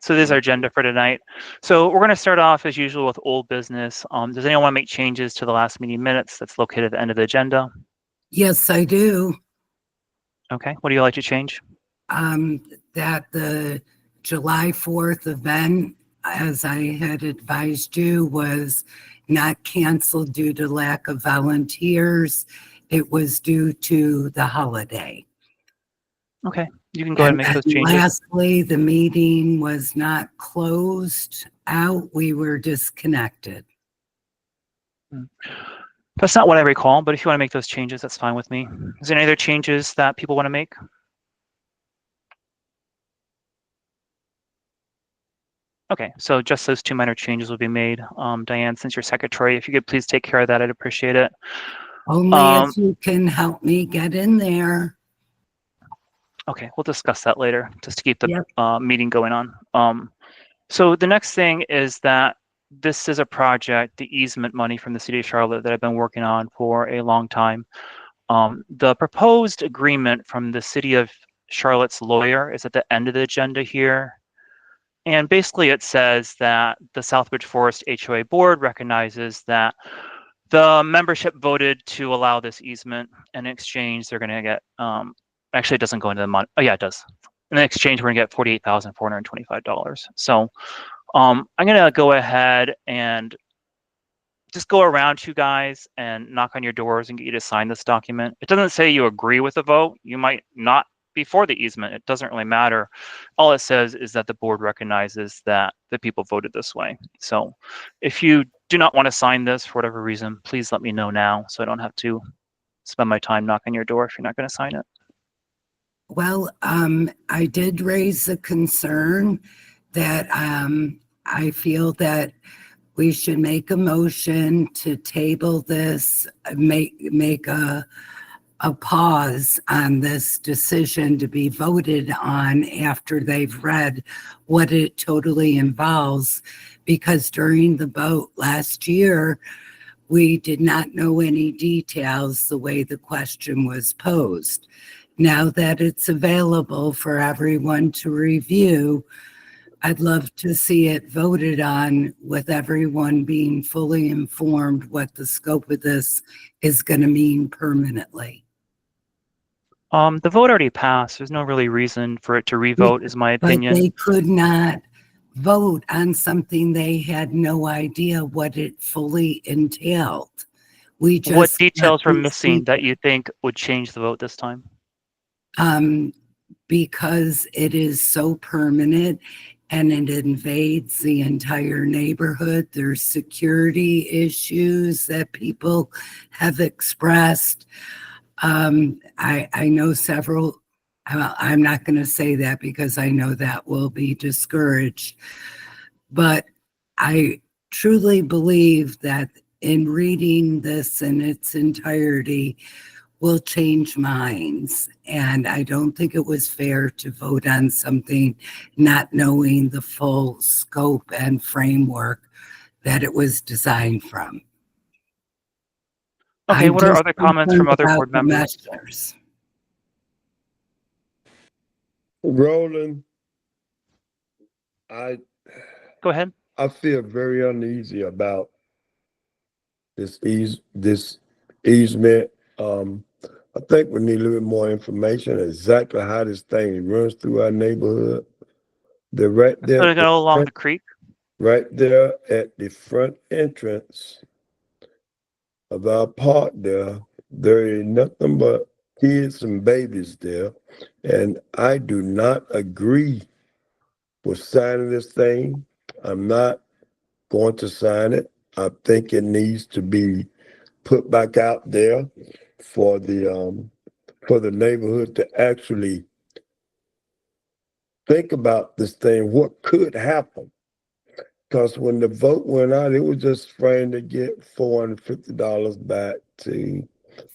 So this is our agenda for tonight. So we're going to start off as usual with old business. Does anyone want to make changes to the last meeting minutes that's located at the end of the agenda? Yes, I do. Okay, what do you like to change? That the July 4th event, as I had advised you, was not canceled due to lack of volunteers. It was due to the holiday. Okay, you can go ahead and make those changes. Lastly, the meeting was not closed out. We were disconnected. That's not what I recall, but if you want to make those changes, that's fine with me. Is there any other changes that people want to make? Okay, so just those two minor changes will be made. Diane, since you're secretary, if you could please take care of that, I'd appreciate it. Only if you can help me get in there. Okay, we'll discuss that later, just to keep the meeting going on. So the next thing is that this is a project, the easement money from the city of Charlotte, that I've been working on for a long time. The proposed agreement from the city of Charlotte's lawyer is at the end of the agenda here. And basically it says that the Southbridge Forest HOA board recognizes that the membership voted to allow this easement, and in exchange they're going to get, actually it doesn't go into the money. Oh yeah, it does. In exchange, we're going to get $48,425. So I'm going to go ahead and just go around you guys and knock on your doors and get you to sign this document. It doesn't say you agree with the vote. You might not be for the easement. It doesn't really matter. All it says is that the board recognizes that the people voted this way. So if you do not want to sign this for whatever reason, please let me know now so I don't have to spend my time knocking your door if you're not going to sign it. Well, I did raise a concern that I feel that we should make a motion to table this, make a pause on this decision to be voted on after they've read what it totally involves, because during the vote last year, we did not know any details the way the question was posed. Now that it's available for everyone to review, I'd love to see it voted on with everyone being fully informed what the scope of this is going to mean permanently. The vote already passed. There's no really reason for it to revote, is my opinion. But they could not vote on something they had no idea what it fully entailed. What details were missing that you think would change the vote this time? Because it is so permanent and it invades the entire neighborhood. There's security issues that people have expressed. I know several, I'm not going to say that because I know that will be discouraged, but I truly believe that in reading this in its entirety will change minds. And I don't think it was fair to vote on something not knowing the full scope and framework that it was designed from. Okay, what are other comments from other board members? Roland, go ahead. I feel very uneasy about this easement. I think we need a little bit more information exactly how this thing runs through our neighborhood. They're right there. It's go along the creek. Right there at the front entrance of our park there is nothing but kids and babies there. And I do not agree with signing this thing. I'm not going to sign it. I think it needs to be put back out there for the neighborhood to actually think about this thing, what could happen. Because when the vote went out, it was just trying to get $450 back to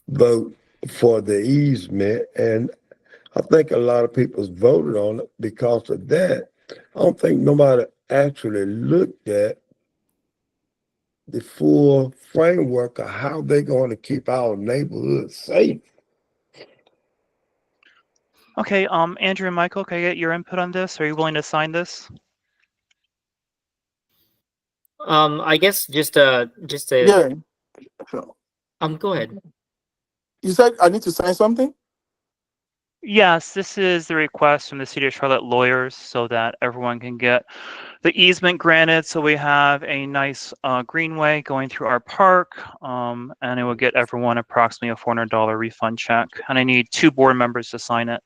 vote for the easement. And I think a lot of people voted on it because of that. I don't think nobody actually looked at the full framework of how they're going to keep our neighborhood safe. Okay, Andrew and Michael, can I get your input on this? Are you willing to sign this? I guess just Yeah. So, go ahead. you said I need to sign something? Yes, this is the request from the City of Charlotte lawyers so that everyone can get the easement granted. So we have a nice greenway going through our park, and it will get everyone approximately a $400 refund check. And I need 2 board members to sign it.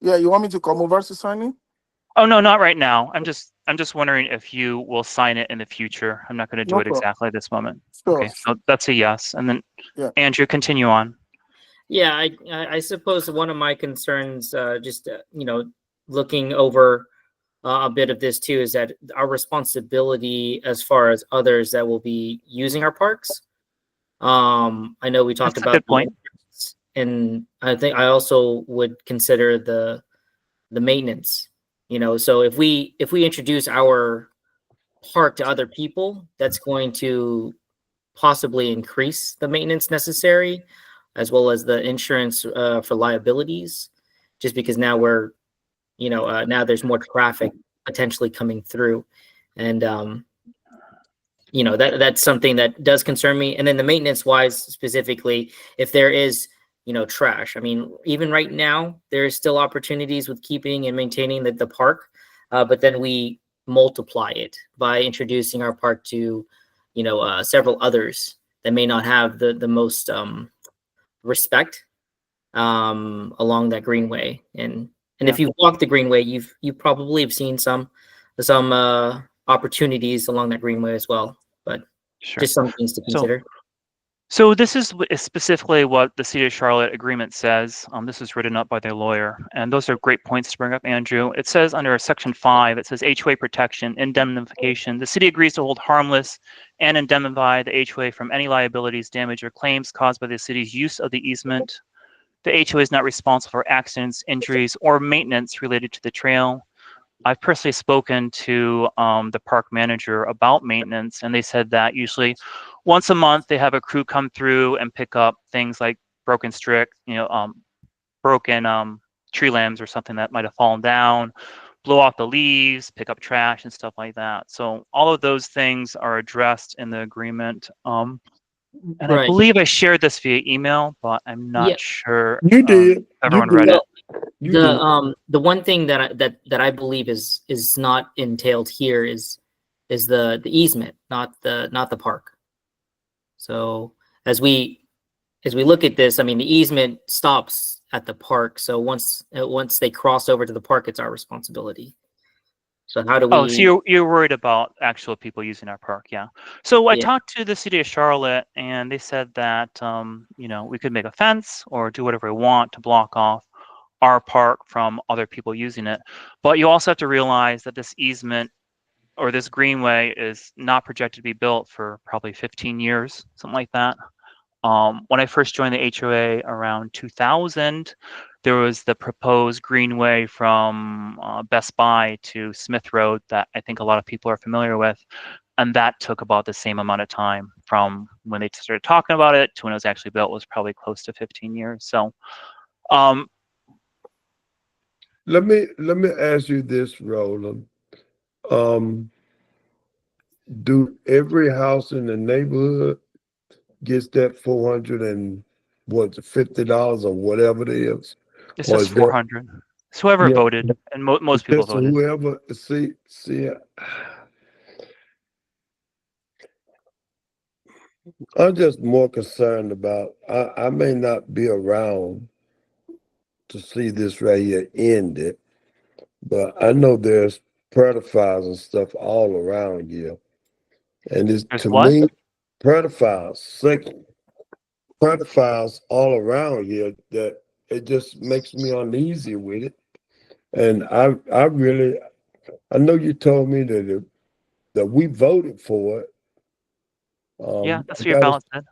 Yeah, you want me to come over to sign it? Oh, no, not right now. I'm just wondering if you will sign it in the future. I'm not going to do No it problem. exactly at this moment. Sure. Okay, so that's a yes. And then Yeah. Andrew, continue on. Yeah, I suppose one of my concerns, looking over a bit of this too, is that our responsibility as far as others that will be using our parks. I know we talked That's a about good point. and I think I also would consider the maintenance. So if we introduce our park to other people, that's going to possibly increase the maintenance necessary, as well as the insurance for liabilities, just because now now there's more traffic potentially coming through, and that's something that does concern me. And then the maintenance wise, specifically, if there is trash, I mean, even right now there is still opportunities with keeping and maintaining the park, but then we multiply it by introducing our park to several others that may not have the most respect along that greenway. And Yeah. if you've walked the greenway, you probably have seen some opportunities along that greenway as well. But Sure. just some things to consider. So this is specifically what the City of Charlotte agreement says. This is written up by their lawyer, and those are great points to bring up, Andrew. It says under Section 5, it says HOA protection, indemnification. The city agrees to hold harmless and indemnify the HOA from any liabilities, damage, or claims caused by the city's use of the easement. The HOA is not responsible for accidents, injuries, or maintenance related to the trail. I've personally spoken to the park manager about maintenance, and they said that usually once a month they have a crew come through and pick up things like broken broken tree limbs or something that might have fallen down, blow off the leaves, pick up trash and stuff like that. So all of those things are addressed in the agreement. And I Right. believe I shared this via email, but I'm not sure You did. everyone You read did. it. You did. The one thing that I believe is not entailed here is the easement, not the park. So as we look at this, I mean, the easement stops at the park. So once they cross over to the park, it's our responsibility. So how do we? Oh, so you're worried about actual people using our park, yeah. So I Yeah. talked to the city of Charlotte, and they said that we could make a fence or do whatever we want to block off our park from other people using it. But you also have to realize that this easement or this greenway is not projected to be built for probably 15 years, something like that. When I first joined the HOA around 2000, there was the proposed greenway from Best Buy to Smith Road that I think a lot of people are familiar with. And that took about the same amount of time from when they started talking about it to when it was actually built was probably close to 15 years. So Let me ask you this, Roland. Do every house in the neighborhood gets that 400 and what's it, $50 or whatever it is? it's Or just is that 400. It's whoever yeah, voted, and most people just voted. whoever see I'm just more concerned about I may not be around to see this right here ended, but I know there's pedophiles and stuff all around here. And it's There's to what? me, pedophiles all around here that it just makes me uneasy with it. And I know you told me that we voted for it. Yeah, that's I what your gotta, ballot said.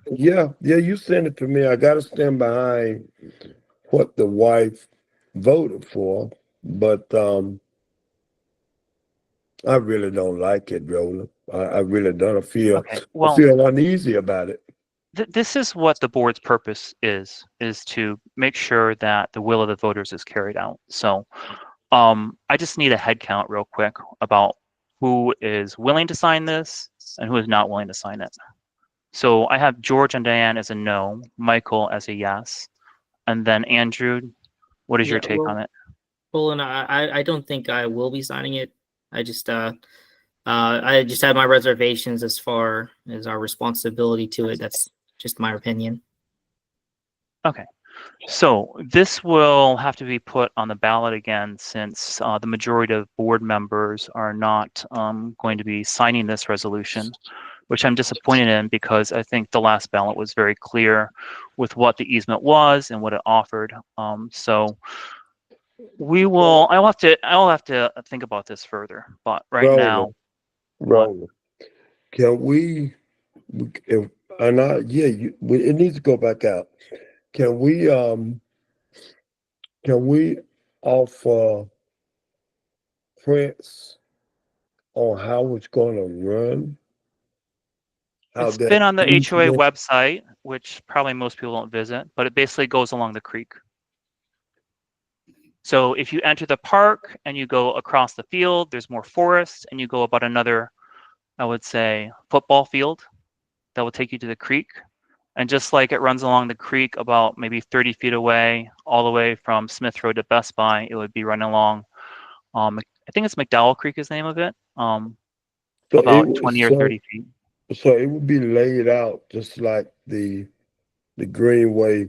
yeah, you sent it to me. I gotta stand behind what the wife voted for, but I really don't like it, Roland. I really don't. Okay, I well, feel uneasy about it. this is what the board's purpose is to make sure that the will of the voters is carried out. So I just need a head count real quick about who is willing to sign this and who is not willing to sign it. So I have George and Diane as a no, Michael as a yes, and then Andrew, what is your take on it? Well, and I don't think I will be signing it. I just have my reservations as far as our responsibility to it. That's just my opinion. Okay. So this will have to be put on the ballot again, since the majority of board members are not going to be signing this resolution, which I'm disappointed in, because I think the last ballot was very clear with what the easement was and what it offered. So I'll have to think about this further, but right now. Roland, can we, if, it needs to go back out. Can we offer prints on how it's gonna run? It's been on the HOA website, which probably most people don't visit, but it basically goes along the creek. So if you enter the park and you go across the field, there's more forest, and you go about another, I would say, football field that will take you to the creek. And just like it runs along the creek about maybe 30 feet away, all the way from Smith Road to Best Buy, it would be running along, I think it's McDowell Creek is the name of it, about 20 or 30 feet. So it would be laid out just like the greenway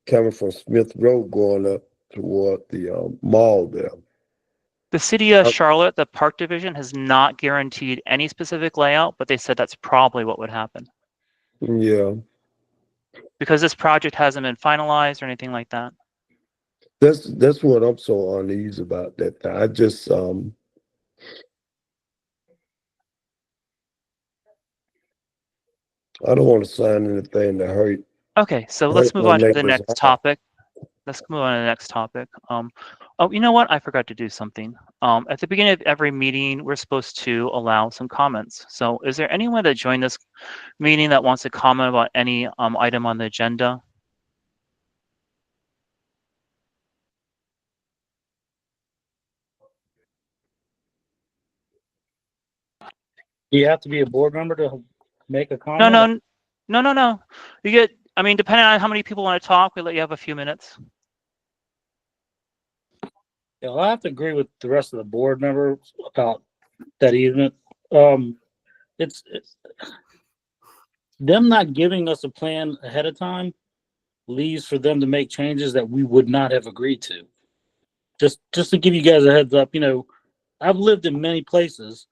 coming from Smith Road going up toward the mall there. The city of Charlotte, the park division, has not guaranteed any specific layout, but they said that's probably what would happen. Yeah. Because this project hasn't been finalized or anything like that. That's what I'm so uneasy about. That I just I don't want to sign anything to hurt. Okay, so let's move on to the next topic. Let's move on to the next topic. Oh, you know what? I forgot to do something. At the beginning of every meeting, we're supposed to allow some comments. So is there anyone that joined this meeting that wants to comment about any item on the agenda? Do you have to be a board member to make a comment? No. You get, I mean, depending on how many people want to talk, we let you have a few minutes. Yeah, I have to agree with the rest of the board members about that easement. It's them not giving us a plan ahead of time leaves for them to make changes that we would not have agreed to. Just to give you guys a heads up, I've lived in many places,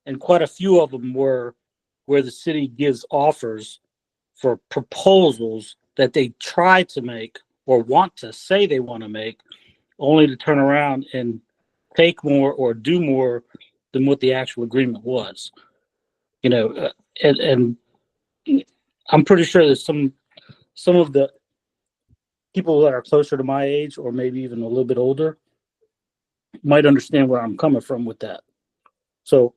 and quite a few of them were where the city gives offers for proposals that they try to make or want to say they want to make, only to turn around and take more or do more than what the actual agreement was. And I'm pretty sure that some of the people that are closer to my age, or maybe even a little bit older, might understand where I'm coming from with that. So,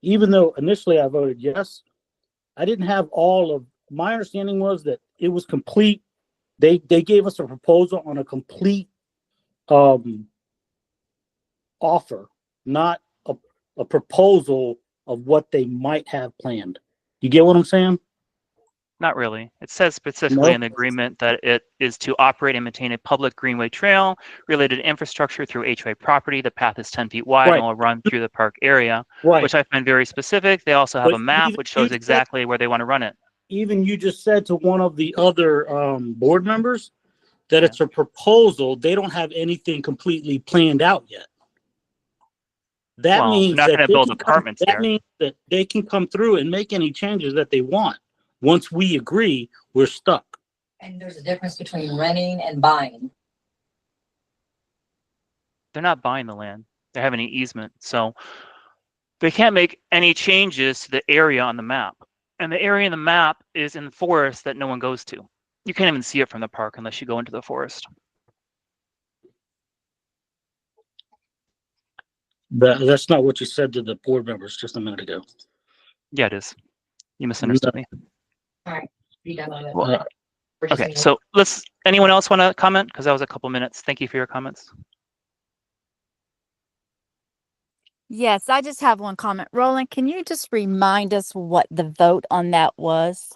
even though initially I voted yes, I didn't have all of my understanding was that it was complete. They gave us a proposal on a complete offer, not a proposal of what they might have planned. You get what I'm saying? Not really. It says specifically in the agreement that it is to operate and maintain a public greenway trail, related infrastructure through HOA property. The path is 10 feet wide and will run through the park area, which I find very specific. They also have a map which shows exactly where they want to run it. Even you just said to one of the other board members that it's a proposal. They don't have anything completely planned out yet. That means not going to build apartments there. That means that they can come through and make any changes that they want. Once we agree, we're stuck. And there's a difference between renting and buying. They're not buying the land. They're having an easement. So they can't make any changes to the area on the map. And the area in the map is in the forest that no one goes to. You can't even see it from the park unless you go into the forest. That's not what you said to the board members just a minute ago. Yeah, it is. You misunderstood me. All right, be done on it. Well, okay, so anyone else want to comment? Because that was a couple minutes. Thank you for your comments. Yes, I just have one comment. Roland, can you just remind us what the vote on that was?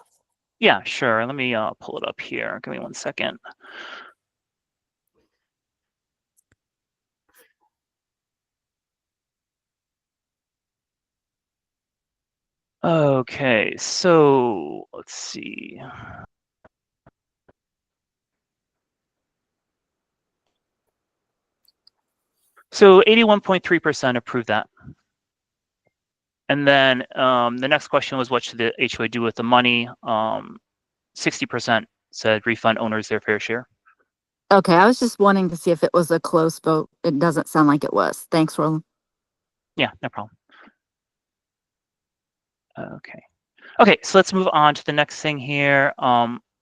Yeah, sure. Let me pull it up here. Give me 1 second. Okay, so let's see. So 81.3% approved that. And then the next question was, what should the HOA do with the money? 60% said refund owners their fair share. Okay, I was just wanting to see if it was a close vote. It doesn't sound like it was. Thanks, Roland. Yeah, no problem. Okay. Okay, so let's move on to the next thing here.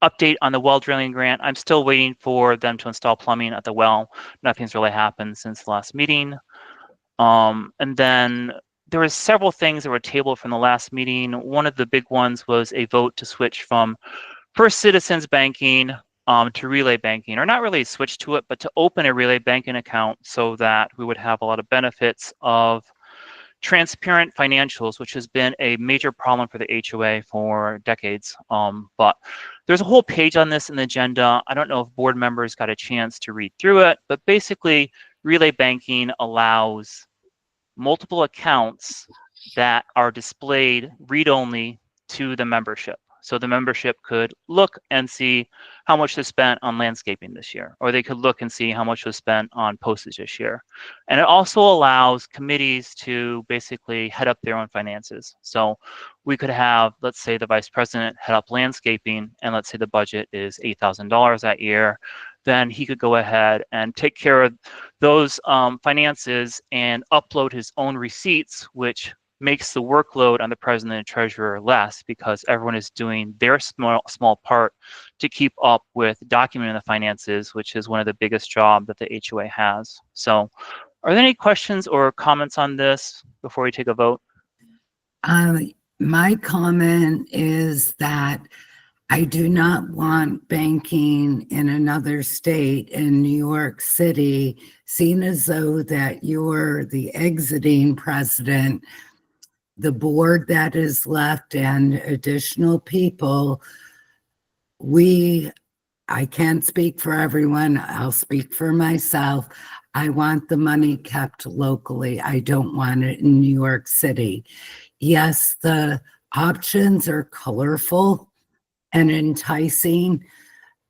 Update on the well drilling grant. I'm still waiting for them to install plumbing at the well. Nothing's really happened since the last meeting. And then there were several things that were tabled from the last meeting. One of the big ones was a vote to switch from First Citizens banking to relay banking, or not really switch to it, but to open a relay banking account so that we would have a lot of benefits of transparent financials, which has been a major problem for the HOA for decades. But there's a whole page on this in the agenda. I don't know if board members got a chance to read through it, but basically relay banking allows multiple accounts that are displayed read-only to the membership. So the membership could look and see how much they spent on landscaping this year, or they could look and see how much was spent on postage this year. And it also allows committees to basically head up their own finances. So we could have, let's say, the vice president head up landscaping, and let's say the budget is $8,000 that year. Then he could go ahead and take care of those finances and upload his own receipts, which makes the workload on the president and treasurer less, because everyone is doing their small part to keep up with documenting the finances, which is one of the biggest jobs that the HOA has. So are there any questions or comments on this before we take a vote? My comment is that I do not want banking in another state in New York City, seen as though that you're the exiting president. The board that is left and additional people, I can't speak for everyone. I'll speak for myself. I want the money kept locally. I don't want it in New York City. Yes, the options are colorful and enticing,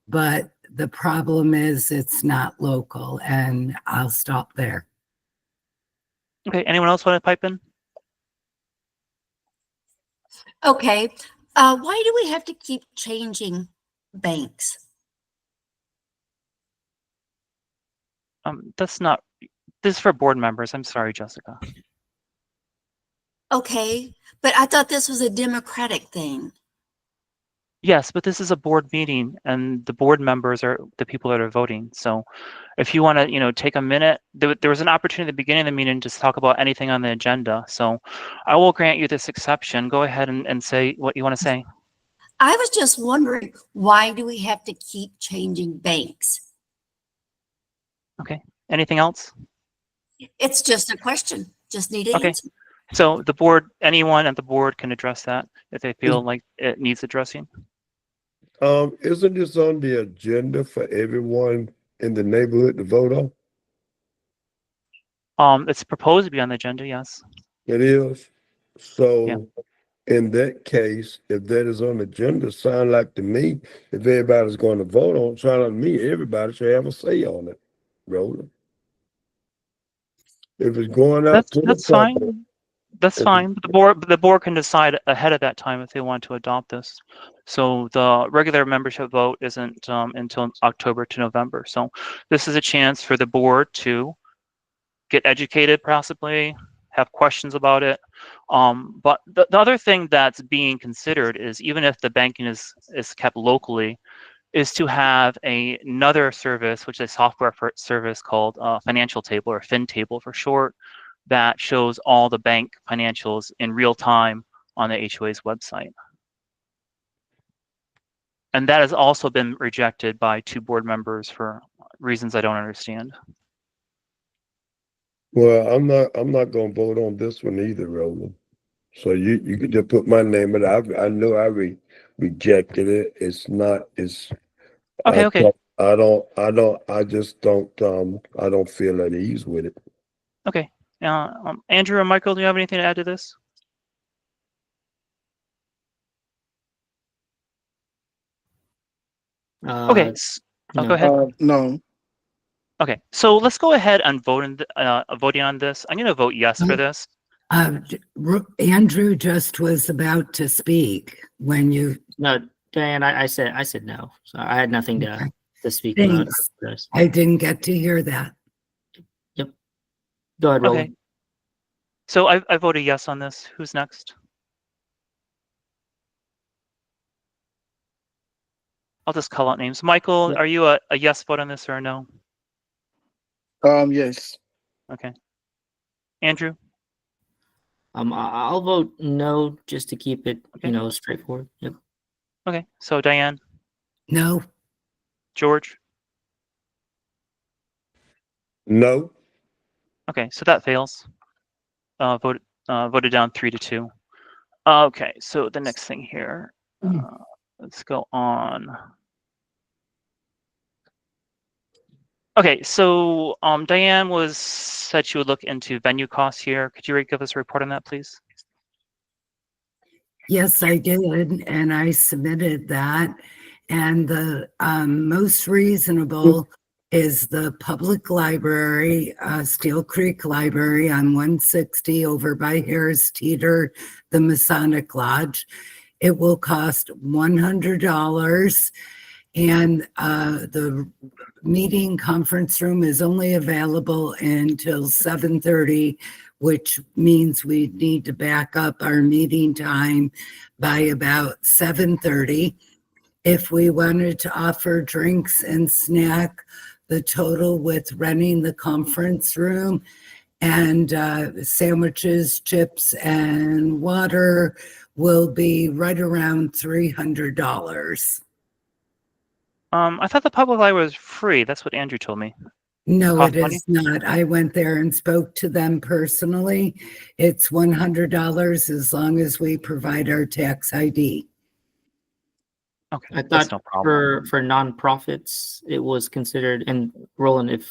but the problem is it's not local, and I'll stop there. Okay, anyone else want to pipe in? Okay, why do we have to keep changing banks? This is for board members. I'm sorry, Jessica. Okay, but I thought this was a democratic thing. Yes, but this is a board meeting, and the board members are the people that are voting. So if you want to, take a minute, there was an opportunity at the beginning of the meeting to talk about anything on the agenda. So I will grant you this exception. Go ahead and say what you want to say. I was just wondering, why do we have to keep changing banks? Okay, anything else? It's just a question, just need an Okay. answer. So anyone at the board can address that if they feel like it needs addressing. Isn't this on the agenda for everyone in the neighborhood to vote on? It's proposed to be on the agenda, yes. It is. So Yeah. in that case, if that is on the agenda, sound like to me, if everybody's going to vote on, sound like to me, everybody should have a say on it, Roland. If it's going out to That's the public, fine. That's fine. But the board can decide ahead of that time if they want to adopt this. So the regular membership vote isn't until October to November. So this is a chance for the board to get educated, possibly have questions about it. But the other thing that's being considered is, even if the banking is kept locally, is to have another service, which is a software service called Financial Table, or FinTable for short, that shows all the bank financials in real time on the HOA's website. And that has also been rejected by 2 board members for reasons I don't understand. Well, I'm not gonna vote on this one either, Roland. So you could just put my name in. I know rejected it. It's not. It's. Okay, okay, I just don't. I don't feel at ease with it. okay. Andrew or Michael, do you have anything to add to this? Okay. Go No. ahead. No. Okay, so let's go ahead and voting on this. I'm going to vote yes for Oh. this. Andrew just was about to speak when you. No, Diane, I said no. So I had nothing Okay. to speak about Thanks. this. I didn't get to hear that. Yep. Go ahead, Okay. Roland. So I voted yes on this. Who's next? I'll just call out names. Michael, Yep. are you a yes vote on this or a no? Yes. Okay. Andrew? I'll vote no just to keep it, Okay. straightforward. Yep. Okay, so Diane? No. George? No. Okay, so that fails. Voted down 3-2. Okay, so the next thing here, let's go on. Okay, so Diane said she would look into venue costs here. Could you give us a report on that, please? Yes, I did, and I submitted that. And the most reasonable is the public library, Steel Creek Library on 160 over by Harris Teeter, the Masonic Lodge. It will cost $100, and the meeting conference room is only available until 7:30, which means we need to back up our meeting time by about 7:30. If we wanted to offer drinks and snack, the total with renting the conference room and sandwiches, chips, and water will be right around $300. I thought the public library was free. That's what Andrew told me. No, Cost it money? is not. I went there and spoke to them personally. It's $100 as long as we provide our tax ID. Okay, I that's thought no problem. for nonprofits it was considered, and Roland,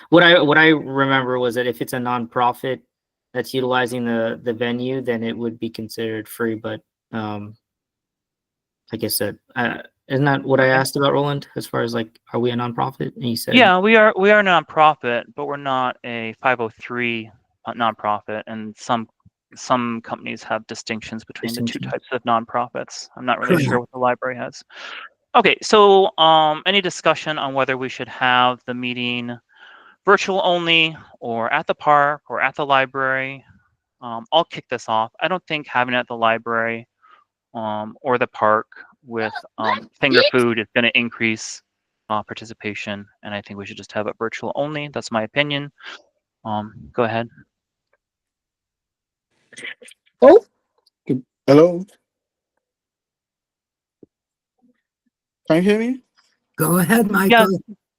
what I remember was that if it's a nonprofit that's utilizing the venue, then it would be considered free. But like I said, isn't that what I asked about, Roland? As far as like, are we a nonprofit? And you said, Yeah, we are a nonprofit, but we're not a 503 nonprofit, and some companies have distinctions between the two types of nonprofits. I'm not really sure what the library has. Okay, so any discussion on whether we should have the meeting virtual only, or at the park, or at the library? I'll kick this off. I don't think having it at the library or the park with finger food is going to increase participation, and I think we should just have it virtual only. That's my opinion. Go ahead. Oh, hello. Can you hear me? Go ahead, Michael. Yeah,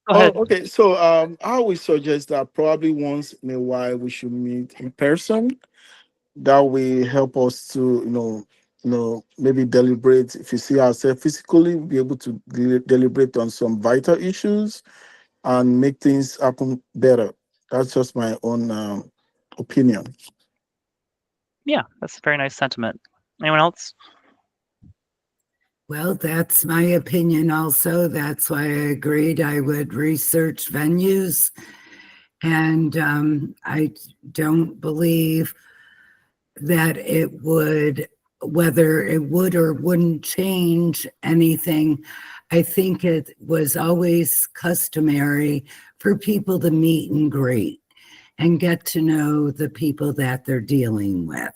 go ahead. Oh, okay. So I would suggest that probably once in a while we should meet in person. That will help us to, maybe deliberate. If you see ourselves physically, be able to deliberate on some vital issues and make things happen better. That's just my own opinion. Yeah, that's a very nice sentiment. Anyone else? Well, that's my opinion also. That's why I agreed I would research venues. And I don't believe that it would, whether it would or wouldn't change anything. I think it was always customary for people to meet and greet and get to know the people that they're dealing with.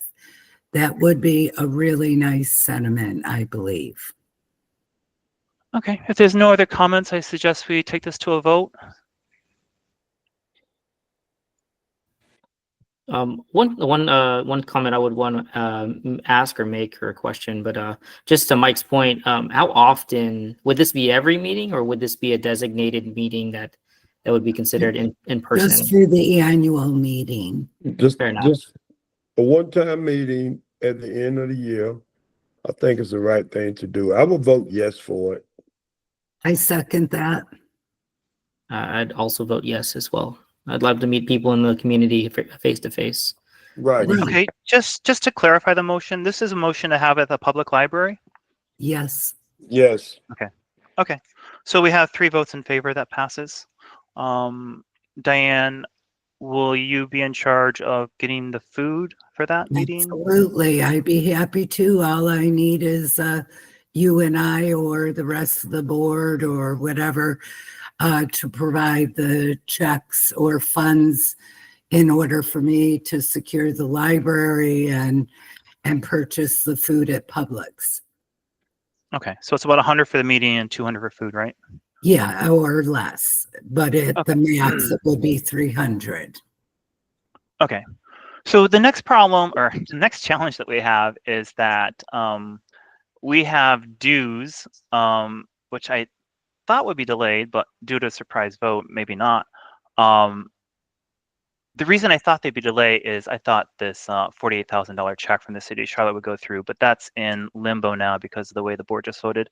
That would be a really nice sentiment, I believe. Okay, if there's no other comments, I suggest we take this to a vote. One comment I would want to ask or make, or a question, but just to Mike's point, how often would this be? Every meeting, or would this be a designated meeting that that would be considered in person. Just for the annual meeting. Just Fair enough. just a one-time meeting at the end of the year. I think it's the right thing to do. I will vote yes for it. I second that. I'd also vote yes as well. I'd love to meet people in the community face to face. Right. Right. Okay, just to clarify the motion, this is a motion to have at the public library? Yes. Yes. Okay, so we have 3 votes in favor, that passes. Diane, will you be in charge of getting the food for that meeting? Absolutely. I'd be happy to. All I need is you and I or the rest of the board or whatever to provide the checks or funds in order for me to secure the library and purchase the food at Publix. Okay, so it's about 100 for the meeting and 200 for food, right? Yeah, or less, but at Okay. the max it will be 300. Okay, so the next problem or the next challenge that we have is that we have dues, which I thought would be delayed, but due to a surprise vote, maybe not. The reason I thought they'd be delayed is I thought this $48,000 check from the city of Charlotte would go through, but that's in limbo now because of the way the board just voted.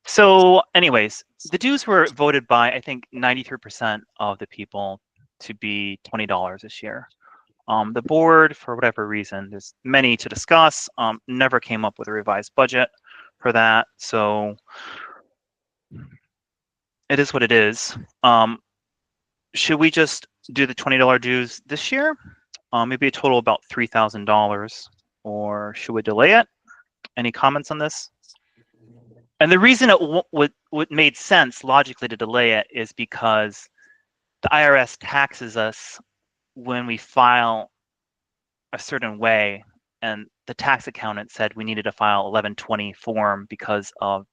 So anyways, the dues were voted by, I think, 93% of the people to be $20 this year. The board, for whatever reason, there's many to discuss, never came up with a revised budget for that. So it is what it is. Should we just do the $20 dues this year? Maybe a total about $3,000, or should we delay it? Any comments on this? And the reason it would made sense logically to delay it is because the IRS taxes us when we file a certain way, and the tax accountant said we needed to file 1120 form because of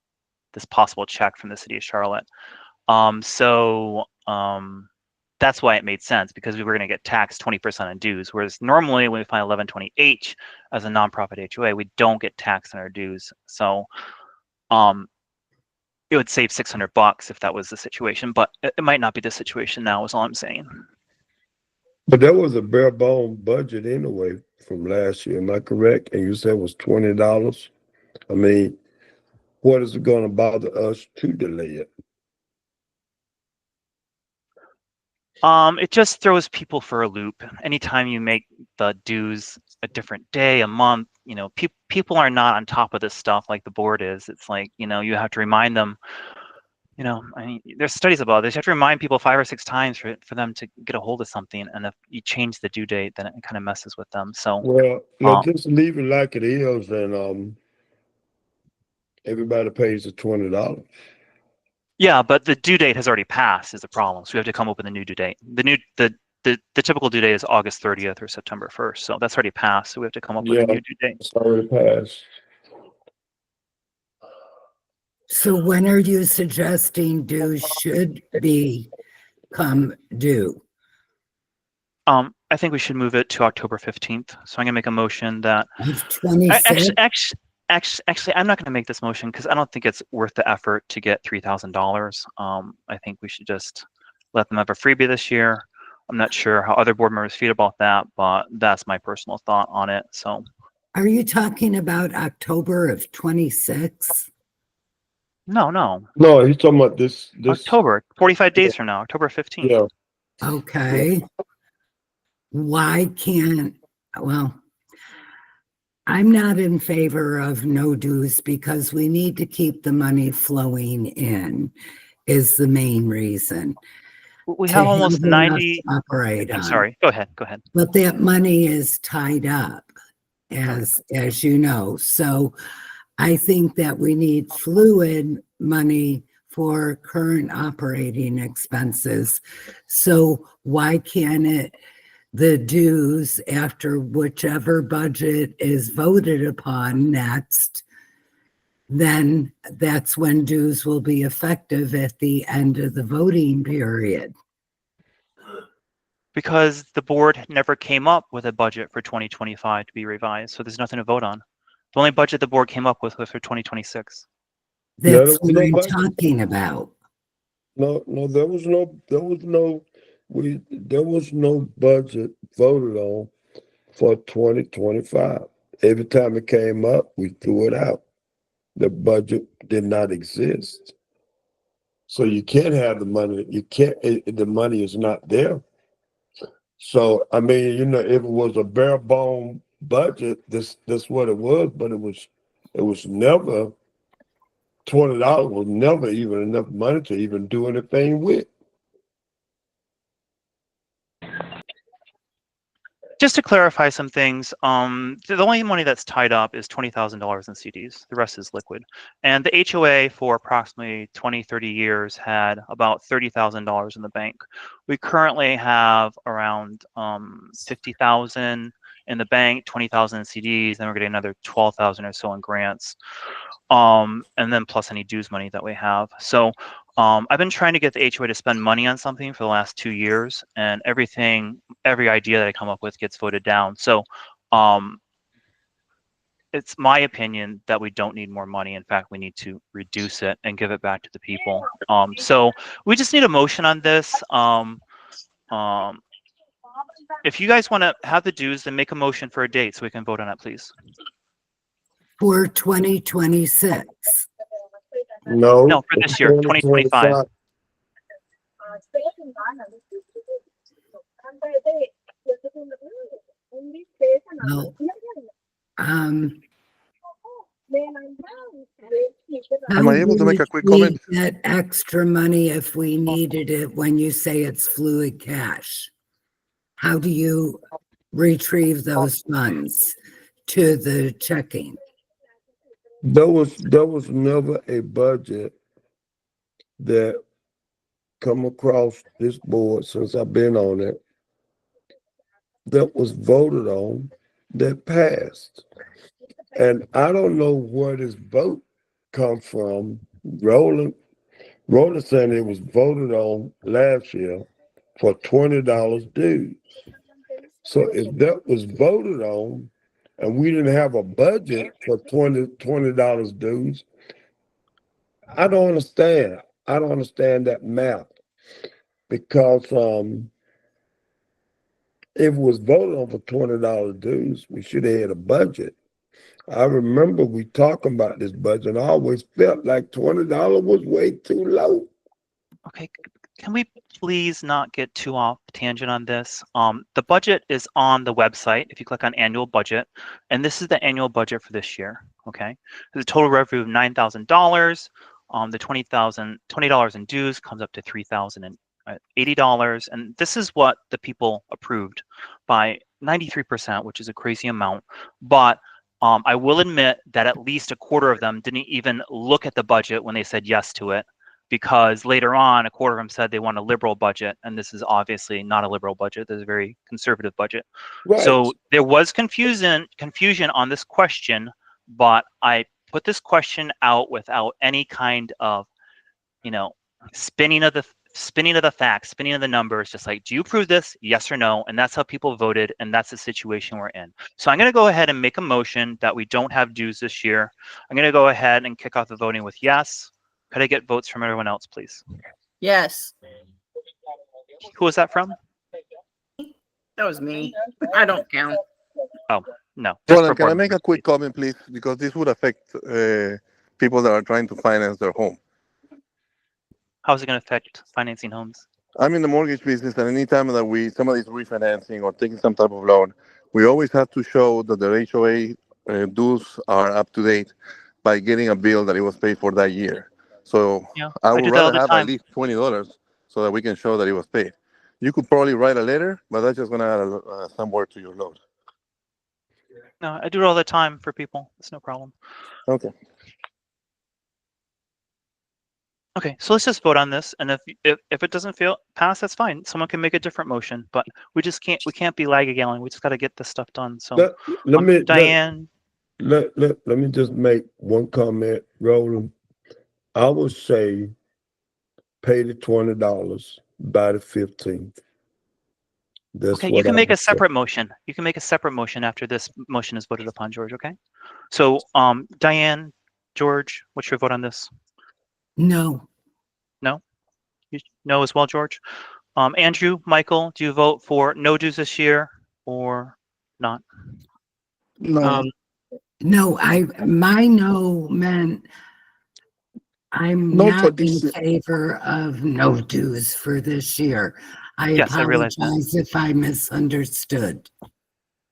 this possible check from the city of Charlotte. That's why it made sense, because we were going to get taxed 20% on dues, whereas normally when we file 1120H as a nonprofit HOA, we don't get taxed on our dues. So it would save $600 if that was the situation, but it might not be the situation now, is all I'm saying. But that was a bare bone budget anyway from last year. Am I correct? And you said it was $20. I mean, what is it going to bother us to delay it? It just throws people for a loop. Anytime you make the dues a different day, a month, you know, people are not on top of this stuff like the board is. It's like, you know, you have to remind them, you know, I mean, there's studies about this. You have to remind people 5 or 6 times for them to get a hold of something. And if you change the due date, then it kind of messes with them. So, Well, let's just leave it like it is, and everybody pays the $20. yeah, but the due date has already passed is the problem. So we have to come up with a new due date. The typical due date is August 30th or September 1st. So that's already passed. So we have to come up with a new due date. It's already passed. So when are you suggesting dues should become due? I think we should move it to October 15th. So I'm gonna make a motion that Of 26? actually, I'm not going to make this motion because I don't think it's worth the effort to get $3,000. I think we should just let them have a freebie this year. I'm not sure how other board members feel about that, but that's my personal thought on it. So, Are you talking about October of 26? no, No, he's talking about this. October, 45 days from now, October 15th. Yeah. Okay. Why can't, well, I'm not in favor of no dues because we need to keep the money flowing in is the main reason. We to have almost enough 90. to operate I'm on. sorry. Go ahead. But that money is tied up, as you know. So I think that we need fluid money for current operating expenses. So why can't the dues after whichever budget is voted upon next, then that's when dues will be effective at the end of the voting period? Because the board never came up with a budget for 2025 to be revised. So there's nothing to vote on. The only budget the board came up with was for 2026. That's what I'm talking about. No, no, there was no budget voted on for 2025. Every time it came up, we threw it out. The budget did not exist. So you can't have the money. You can't, the money is not there. So, I mean, if it was a bare bone budget, this what it was, but it was never, $20 was never even enough money to even do anything with. Just to clarify some things, the only money that's tied up is $20,000 in CDs. The rest is liquid. And the HOA for approximately 20, 30 years had about $30,000 in the bank. We currently have around 50,000 in the bank, 20,000 in CDs, then we're getting another 12,000 or so in grants. And then plus any dues money that we have. So I've been trying to get the HOA to spend money on something for the last 2 years, and every idea that I come up with gets voted down. So it's my opinion that we don't need more money. In fact, we need to reduce it and give it back to the people. So we just need a motion on this. If you guys want to have the dues, then make a motion for a date so we can vote on it, please. For 2026. No, for this year, 2025. Well, Am I able to make a quick comment? Get extra money if we needed it when you say it's fluid cash. How do you retrieve those funds to the checking? There was never a budget that come across this board since I've been on it that was voted on that passed. And I don't know where this vote comes from. Roland said it was voted on last year for $20 dues. So if that was voted on and we didn't have a budget for $20 dues, I don't understand. I don't understand that math, because if it was voted on for $20 dues, we should have had a budget. I remember we talking about this budget, and I always felt like $20 was way too low. Okay, can we please not get too off tangent on this? The budget is on the website if you click on annual budget, and this is the annual budget for this year. Okay, there's a total revenue of $9,000. The $20 in dues comes up to $3,080, and this is what the people approved by 93%, which is a crazy amount. But I will admit that at least a quarter of them didn't even look at the budget when they said yes to it, because later on, a quarter of them said they want a liberal budget, and this is obviously not a liberal budget. This is a very conservative budget. Right. So there was confusion on this question, but I put this question out without any kind of, spinning of the facts, spinning of the numbers, just like, do you approve this? Yes or no? And that's how people voted, and that's the situation we're in. So I'm going to go ahead and make a motion that we don't have dues this year. I'm going to go ahead and kick off the voting with yes. Could I get votes from everyone else, please? Yes. Who was that from? That was me. I don't count. Oh, no. Roland, can I make a quick comment, please? Because this would affect people that are trying to finance their home. How is it going to affect financing homes? I'm in the mortgage business, and anytime that somebody's refinancing or taking some type of loan, we always have to show that the HOA dues are up to date by getting a bill that it was paid for that year. So Yeah, I would rather have time. at least $20 so that we can show that it was paid. You could probably write a letter, but that's just going to add some work to your load. No, I do it all the time for people. It's no problem. Okay. Okay, so let's just vote on this, and if it doesn't pass, that's fine. Someone can make a different motion, but we can't be laggy-galling. We just got to get this stuff done. So, Diane. Let me just make one comment, Roland. I would say pay the $20 by the 15th. Okay, you can make a separate motion. You can make a separate motion after this motion is voted upon, George. Okay. So, Diane, George, what's your vote on this? No. No? No as well, George. Andrew, Michael, do you vote for no dues this year or not? No. No, my no meant I'm Not for not in this year. favor of no dues for this year. I Yes, I realize that. apologize if I misunderstood.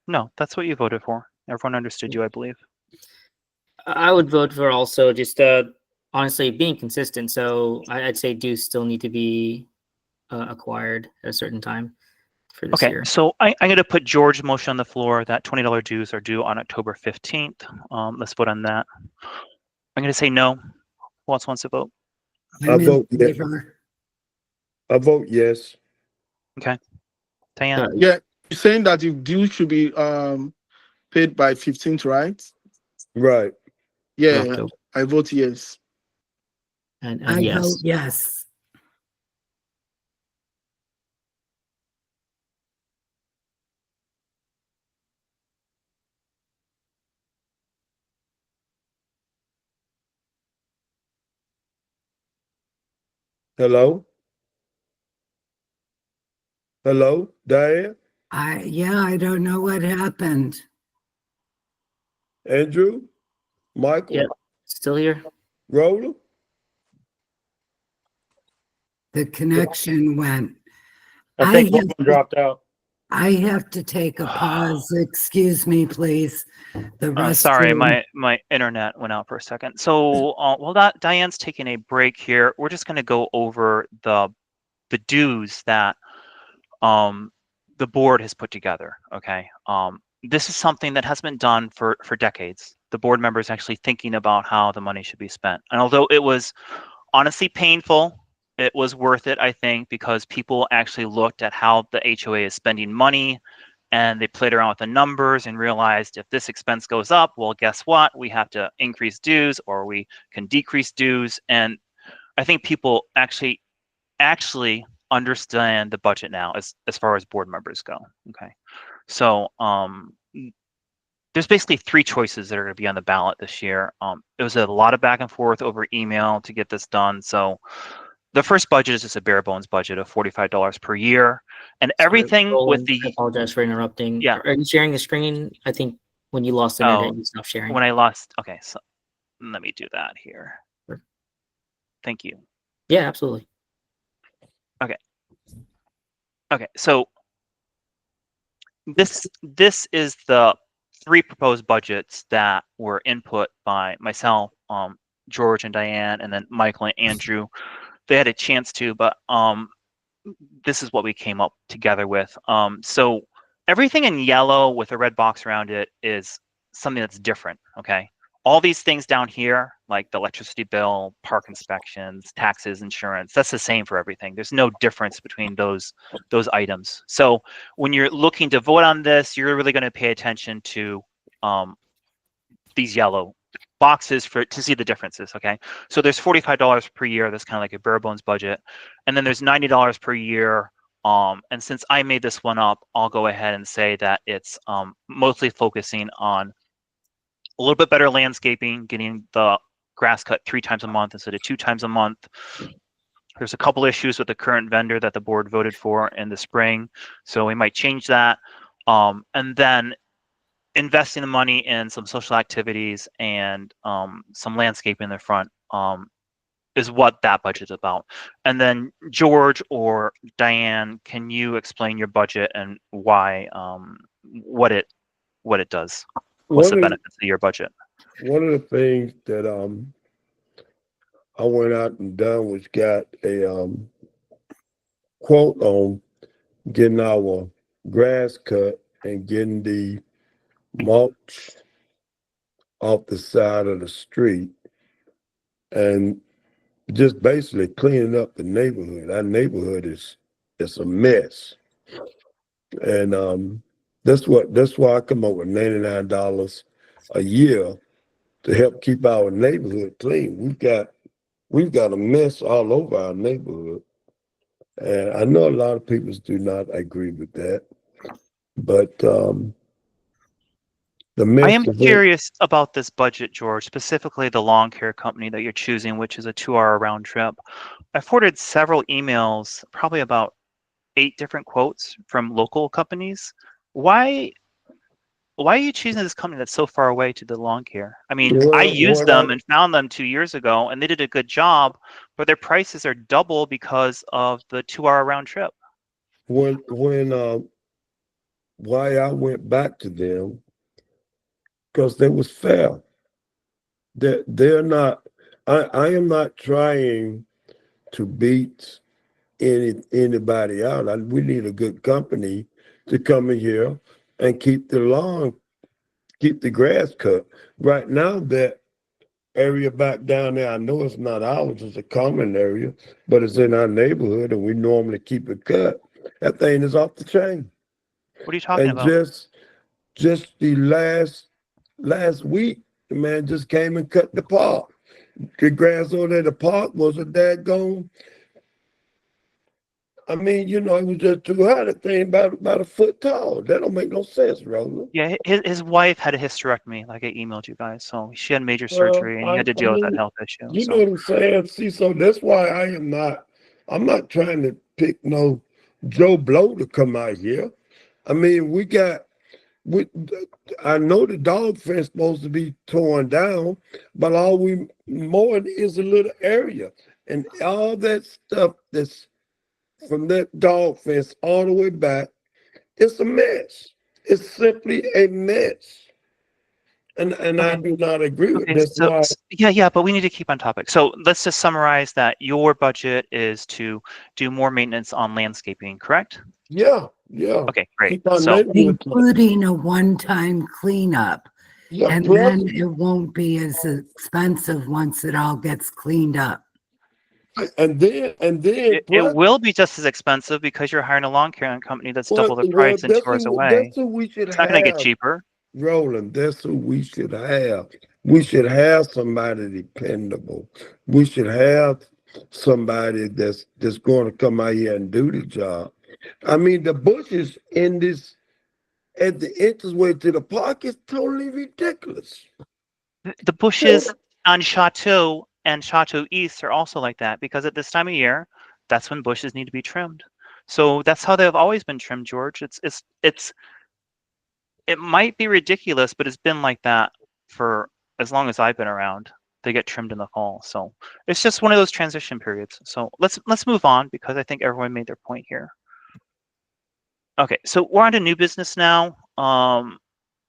No, that's what you voted for. Everyone understood you, I believe. I would vote for also just honestly being consistent. So I'd say dues still need to be acquired at a certain time for this Okay, year. so I'm going to put George's motion on the floor that $20 dues are due on October 15th. Let's vote on that. I'm going to say no. Who else wants to vote? I I'm in vote yes. favor. I vote yes. Okay. Diane? Yeah, you're saying that the due should be paid by 15th, right? Right. Yeah, October. I vote yes. And I yes. vote yes. Hello? Hello, Diane? I don't know what happened. Andrew? Michael? Yeah, still here. Roller? The connection went. I think one dropped out. I have to take a pause. Excuse me, please. The rest. Sorry, my internet went out for a second. So while Diane's taking a break here, we're just going to go over the dues that the board has put together. Okay. This is something that has been done for decades. The board members actually thinking about how the money should be spent. And although it was honestly painful, it was worth it, I think, because people actually looked at how the HOA is spending money and they played around with the numbers and realized if this expense goes up, well, guess what? We have to increase dues or we can decrease dues. And I think people actually understand the budget now as far as board members go. Okay. So there's basically three choices that are going to be on the ballot this year. It was a lot of back and forth over email to get this done. So the first budget is just a bare bones budget of $45 per year, and everything with the. I apologize for interrupting. Yeah. Are you sharing the screen? I think when you lost internet, you stopped sharing. When I lost. Okay, so let me do that here. Sure. Thank you. Yeah, absolutely. Okay. Okay, so this is the three proposed budgets that were input by myself, George and Diane, and then Michael and Andrew. They had a chance to, but this is what we came up together with. So everything in yellow with a red box around it is something that's different. Okay. All these things down here, like the electricity bill, park inspections, taxes, insurance, that's the same for everything. There's no difference between those items. So when you're looking to vote on this, you're really going to pay attention to these yellow boxes to see the differences. Okay, so there's $45 per year. That's kind of like a bare bones budget, and then there's $90 per year. And since I made this one up, I'll go ahead and say that it's mostly focusing on a little bit better landscaping, getting the grass cut 3 times a month instead of 2 times a month. There's a couple issues with the current vendor that the board voted for in the spring, so we might change that. And then investing the money in some social activities and some landscaping in the front is what that budget is about. And then George or Diane, can you explain your budget and why, what it does? What's the benefits of your budget? One of the things that I went out and done was got a quote on getting our grass cut and getting the mulch off the side of the street and just basically cleaning up the neighborhood. Our neighborhood is a mess. And that's why I come up with $99 a year to help keep our neighborhood clean. We've got a mess all over our neighborhood. And I know a lot of people do not agree with that. But The I am mix of it. curious about this budget, George, specifically the lawn care company that you're choosing, which is a 2-hour round trip. I forwarded several emails, probably about 8 different quotes from local companies. Why are you choosing this company that's so far away to the lawn care? I mean, I Well, used them and found them 2 years ago, and they did a good job, but their prices are double because of the 2-hour round trip. when why I went back to them, because they was fair. They're not. I am not trying to beat anybody out. We need a good company to come in here and keep the grass cut. Right now, that area back down there, I know it's not ours, it's a common area, but it's in our neighborhood and we normally keep it cut. That thing is off the chain. What are you talking And about? just the last week, the man just came and cut the park. The grass over there, the park was a daggone. I mean, it was just too high. The thing about a foot tall. That don't make no sense, Roland. Yeah, his wife had a hysterectomy, like I emailed you guys. So she had major Well, surgery and he had to deal with that health issue. You So know what I'm saying? See, so that's why I'm not trying to pick no Joe Blow to come out here. I mean, I know the dog fence supposed to be torn down, but all we mowing is a little area. And all that stuff that's from that dog fence all the way back, it's a mess. It's simply a mess. And I okay. do not agree with Okay, that's so why. yeah, but we need to keep on topic. So let's just summarize that your budget is to do more maintenance on landscaping, correct? Yeah. Okay, great. Keep our So neighborhood. Including a one-time cleanup. Yeah, And plus, then it won't be as expensive once it all gets cleaned up. and then it plus, will be just as expensive because you're hiring a lawn care company that's double the well, price and 2 hours away. that's who we should It's not going to get have, cheaper. Roland. That's who we should have. We should have somebody dependable. We should have somebody that's going to come out here and do the job. I mean, the bushes in this at the entranceway to the park is totally ridiculous. The bushes on Chateau and Chateau East are also like that because at this time of year, that's when bushes need to be trimmed. So that's how they've always been trimmed, George. It might be ridiculous, but it's been like that for as long as I've been around. They get trimmed in the fall. So it's just one of those transition periods. So let's move on because I think everyone made their point here. Okay, so we're on to new business now.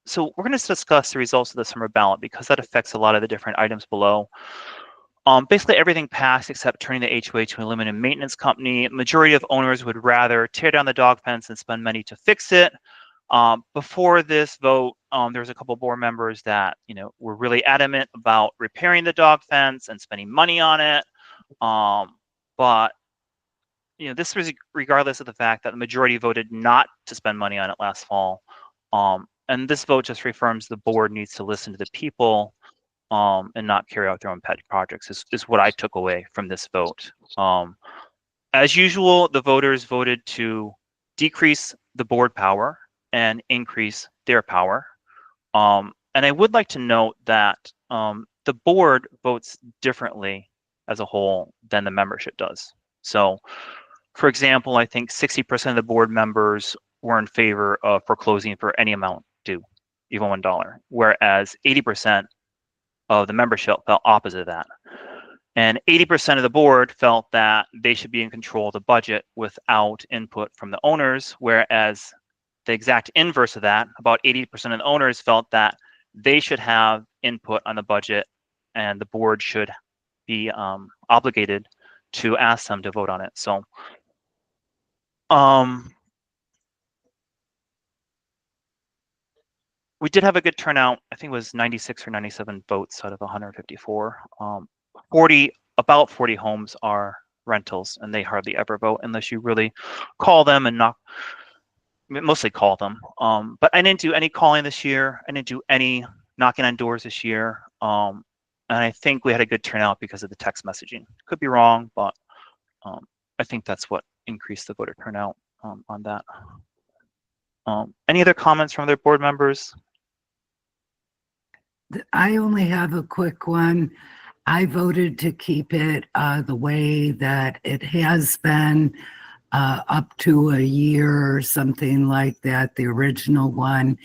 So we're going to discuss the results of the summer ballot because that affects a lot of the different items below. Basically everything passed except turning the HOA to a limited maintenance company. Majority of owners would rather tear down the dog fence and spend money to fix it. Before this vote, there was a couple board members that were really adamant about repairing the dog fence and spending money on it. But this was regardless of the fact that the majority voted not to spend money on it last fall. And this vote just reaffirms the board needs to listen to the people and not carry out their own pet projects is what I took away from this vote. As usual, the voters voted to decrease the board power and increase their power. And I would like to note that the board votes differently as a whole than the membership does. So, for example, I think 60% of the board members were in favor of foreclosing for any amount due, even $1, whereas 80% of the membership felt opposite of that. And 80% of the board felt that they should be in control of the budget without input from the owners, whereas the exact inverse of that, about 80% of the owners felt that they should have input on the budget and the board should be obligated to ask them to vote on it. So we did have a good turnout. I think it was 96 or 97 votes out of 154. About 40 homes are rentals, and they hardly ever vote unless you really call them and mostly call them. But I didn't do any calling this year. I didn't do any knocking on doors this year. And I think we had a good turnout because of the text messaging. Could be wrong, but I think that's what increased the voter turnout on that. Any other comments from other board members? I only have a quick one. I voted to keep it the way that it has been up to a year or something like that, the original one.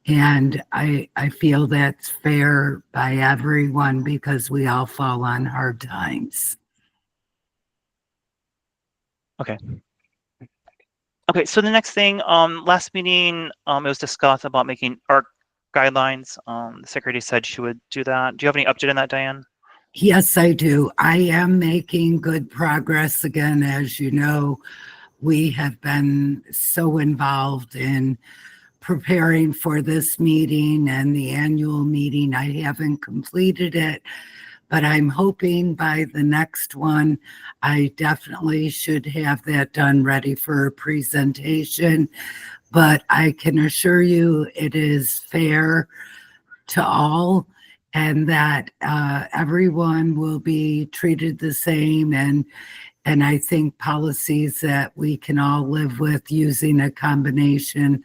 And I feel that's fair by everyone because we all fall on hard times. Okay. Okay, so the next thing, last meeting, it was discussed about making ARC guidelines. The secretary said she would do that. Do you have any update on that, Diane? Yes, I do. I am making good progress again. As you know, we have been so involved in preparing for this meeting and the annual meeting. I haven't completed it, but I'm hoping by the next one, I definitely should have that done ready for a presentation. But I can assure you it is fair to all and that everyone will be treated the same. And I think policies that we can all live with using a combination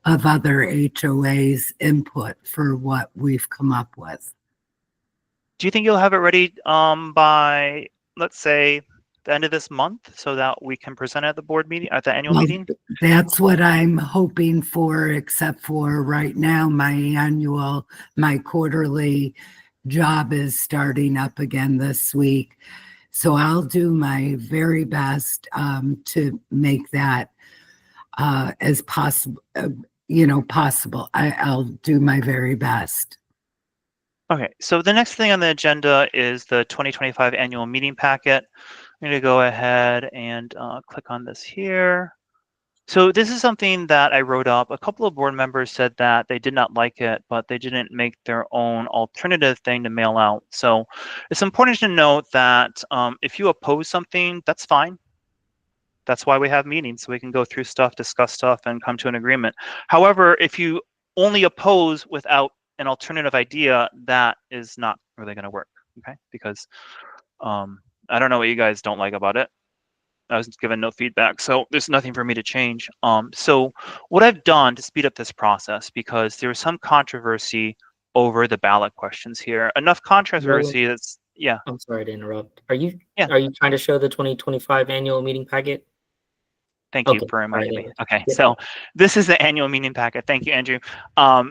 of other HOAs input for what we've come up with. Do you think you'll have it ready by, let's say, the end of this month so that we can present at the board meeting, at the annual meeting? That's what I'm hoping for, except for right now, my quarterly job is starting up again this week. So I'll do my very best to make that as possible, possible. I'll do my very best. Okay, so the next thing on the agenda is the 2025 annual meeting packet. I'm going to go ahead and click on this here. So this is something that I wrote up. A couple of board members said that they did not like it, but they didn't make their own alternative thing to mail out. So it's important to note that if you oppose something, that's fine. That's why we have meetings, so we can go through stuff, discuss stuff, and come to an agreement. However, if you only oppose without an alternative idea, that is not really going to work, okay? Because I don't know what you guys don't like about it. I was given no feedback, so there's nothing for me to change. So what I've done to speed up this process, because there was some controversy over the ballot questions here, enough controversy that's, yeah. I'm sorry to interrupt. Are you Yeah. trying to show the 2025 annual meeting packet? Thank you for reminding me. Okay, so this is the annual meeting packet. Thank you, Andrew.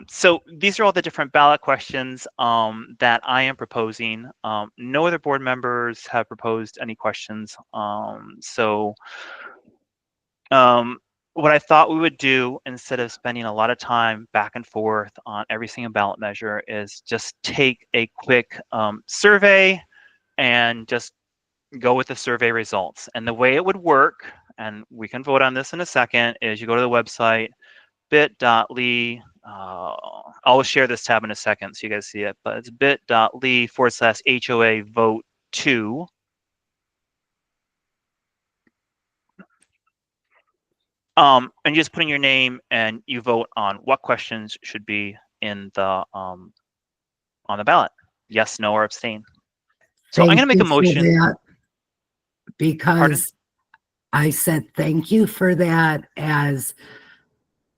So these are all the different ballot questions that I am proposing. No other board members have proposed any questions. What I thought we would do, instead of spending a lot of time back and forth on every single ballot measure, is just take a quick survey and just go with the survey results. And the way it would work, and we can vote on this in a second, is you go to the website, bit.ly, I'll share this tab in a second so you guys see it, but it's bit.ly/HOA vote 2. And you just put in your name and you vote on what questions should be in the on the ballot. Yes, no, or abstain. So I'm going to make a motion. Because Pardon? I said thank you for that, as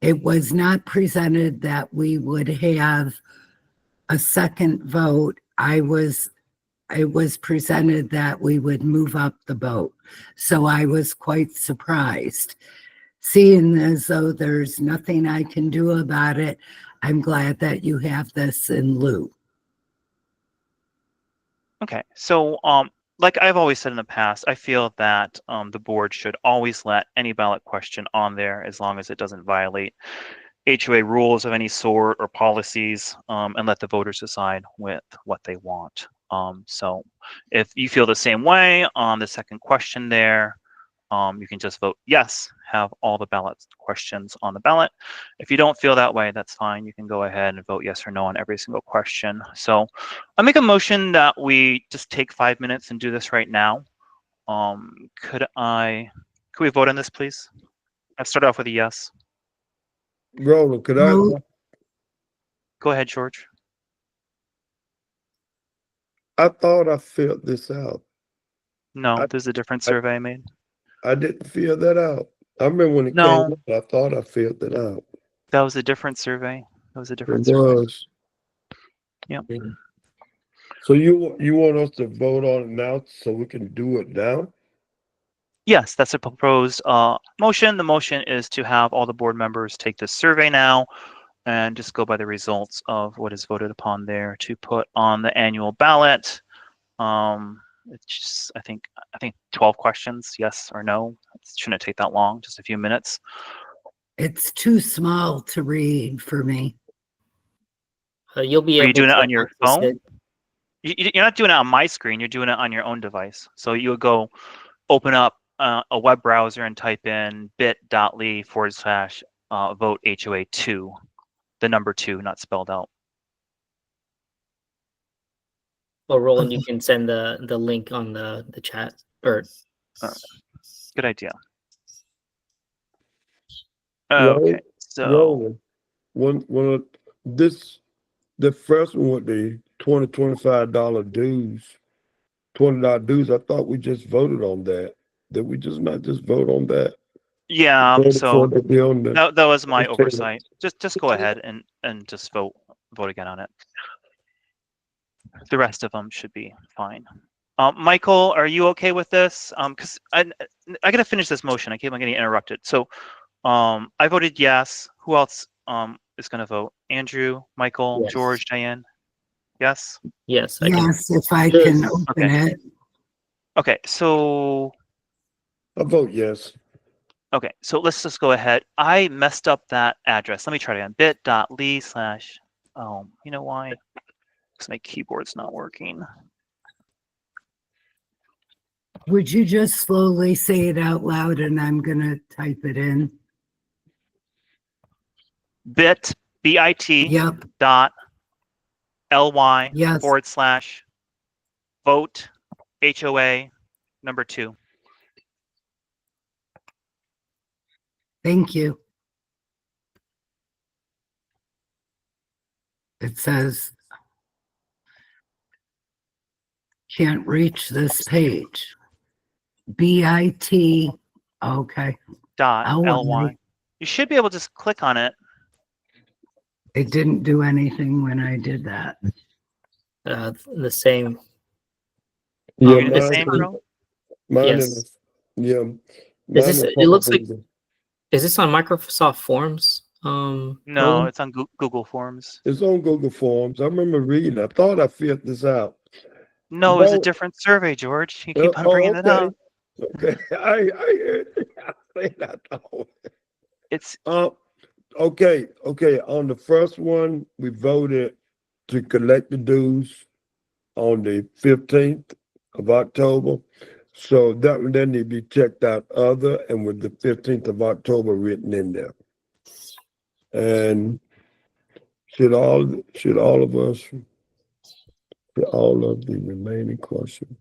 it was not presented that we would have a second vote. It was presented that we would move up the vote. So I was quite surprised. Seeing as though there's nothing I can do about it, I'm glad that you have this in lieu. Okay, so like I've always said in the past, I feel that the board should always let any ballot question on there as long as it doesn't violate HOA rules of any sort or policies, and let the voters decide with what they want. So if you feel the same way on the second question there, you can just vote yes, have all the ballot questions on the ballot. If you don't feel that way, that's fine. You can go ahead and vote yes or no on every single question. So I'll make a motion that we just take 5 minutes and do this right now. Could we vote on this, please? Let's start off with a yes. Roland, could I? Go ahead, George. I thought I filled this out. No, there's a different survey I made. I didn't fill that out. I remember when it came out, I thought I filled it out. That was a different survey. That was a different It survey. was. Yep. So you want us to vote on it now so we can do it now? Yes, that's a proposed motion. The motion is to have all the board members take this survey now and just go by the results of what is voted upon there to put on the annual ballot. It's just, I think 12 questions, yes or no. It shouldn't take that long, just a few minutes. It's too small to read for me. You'll be Are able you doing to it on your access phone? it. You're not doing it on my screen. You're doing it on your own device. So you would go open up a web browser and type in bit.ly/vote HOA2, the number 2, not spelled out. Well, Roland, you can send the link on the chat or. Good idea. Roland, Okay, so Roland, one of this, the first one with the $25 dues, $20 dues. I thought we just voted on that. Did we just not just vote on that? yeah, Voted so for it to be on the- that was my Okay. oversight. Just go ahead and just vote again on it. The rest of them should be fine. Michael, are you okay with this? Because I gotta finish this motion. I keep on getting interrupted. So I voted yes. Who else is gonna vote? Andrew, Michael, Yes. George, Diane? Yes? Yes, I can. Yes, if I can open it. Okay, so I vote yes. okay, so let's just go ahead. I messed up that address. Let me try it again. bit.ly/ you know why? Because my keyboard's not working. Would you just slowly say it out loud and I'm gonna type it in? bit Yep, dot ly yes, / vote HOA number 2. thank you. It says can't reach this page. BIT, okay. Dot ly. You should be able to just click on it. It didn't do anything when I did that. The same. Yeah, You're the mine same, is- bro? Mine Yes. is, yeah. Is mine this? is It looks like. probably- Is this on Microsoft Forms? No, Roland? it's on Google Forms. It's on Google Forms. I remember reading. I thought I filled this out. No, it's a No. different survey, George. You keep on bringing it okay. up. Okay, I heard it. I said I thought. It's Okay. On the first one, we voted to collect the dues on the 15th of October. So that would then need to be checked out other and with the 15th of October written in there. And should all of us, should all of the remaining questions.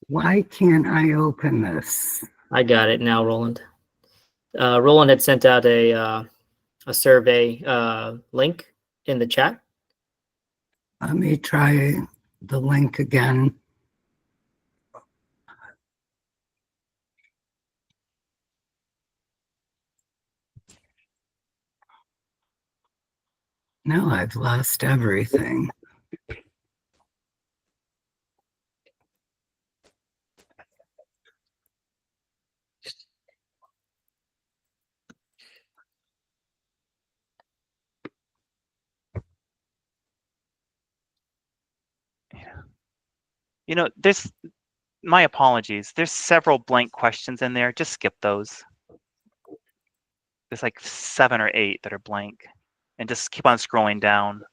Why can't I open this? I got it now, Roland. Roland had sent out a survey link in the chat. Let me try the link again. No, I've lost everything. there's my apologies. There's several blank questions in there. Just skip those. There's like 7 or 8 that are blank, and just keep on scrolling down.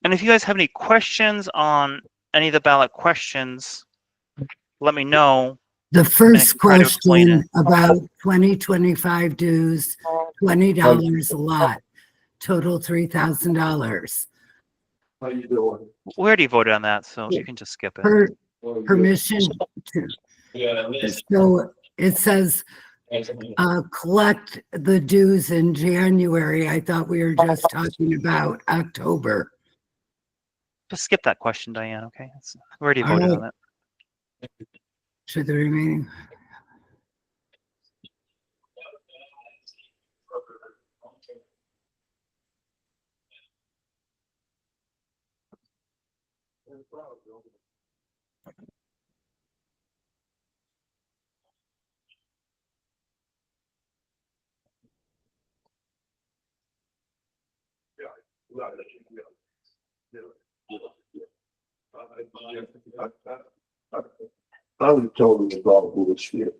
And if you guys have any questions on any of the ballot questions, let me know. The first try to explain question about 2025 dues, $20 a lot, total $3,000. How you doing? We already voted on that, so you can just skip it. Permission to, so it says, collect the dues in January. I thought we were just talking about October. Just skip that question, Diane, okay? We already All voted right. on it. To the remaining. I was told it was all bullshit.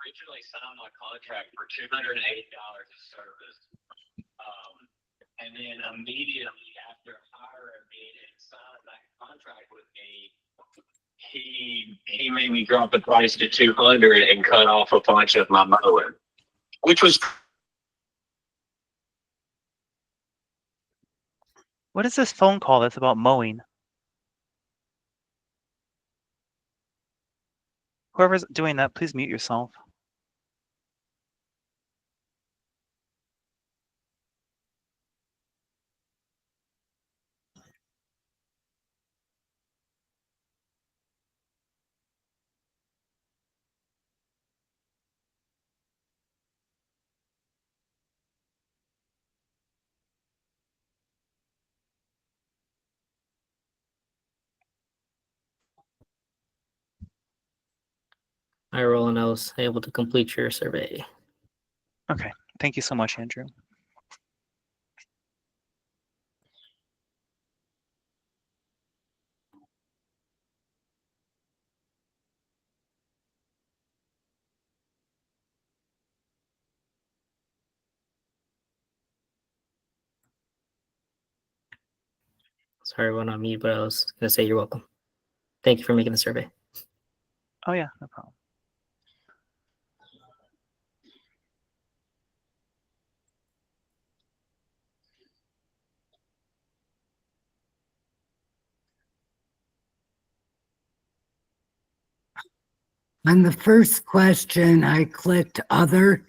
Originally signed my contract for $280 a service. And then immediately after hiring me and signing that contract with me, he made me drop the price to 200 and cut off a bunch of my mowing, which was. What is this phone call that's about mowing? Whoever's doing that, please mute yourself. Hi, Roland. I was able to complete your survey. Okay, thank you so much, Andrew. Sorry, I went on mute, but I was going to say you're welcome. Thank you for making the survey. Oh yeah, no problem. On the first question, I clicked other,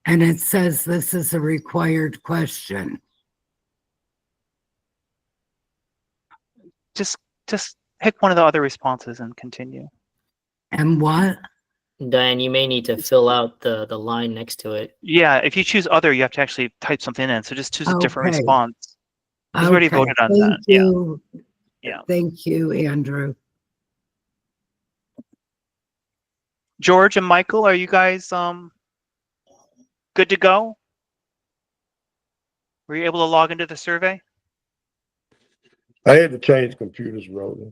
and it says this is a required question. Just pick one of the other responses and continue. And what? Diane, you may need to fill out the line next to it. Yeah, if you choose other, you have to actually type something in. So just choose a different Okay. response. Because we already voted on that. Thank you. Yeah. Thank you, Andrew. George and Michael, are you guys good to go? Were you able to log into the survey? I had to change computers, Roland,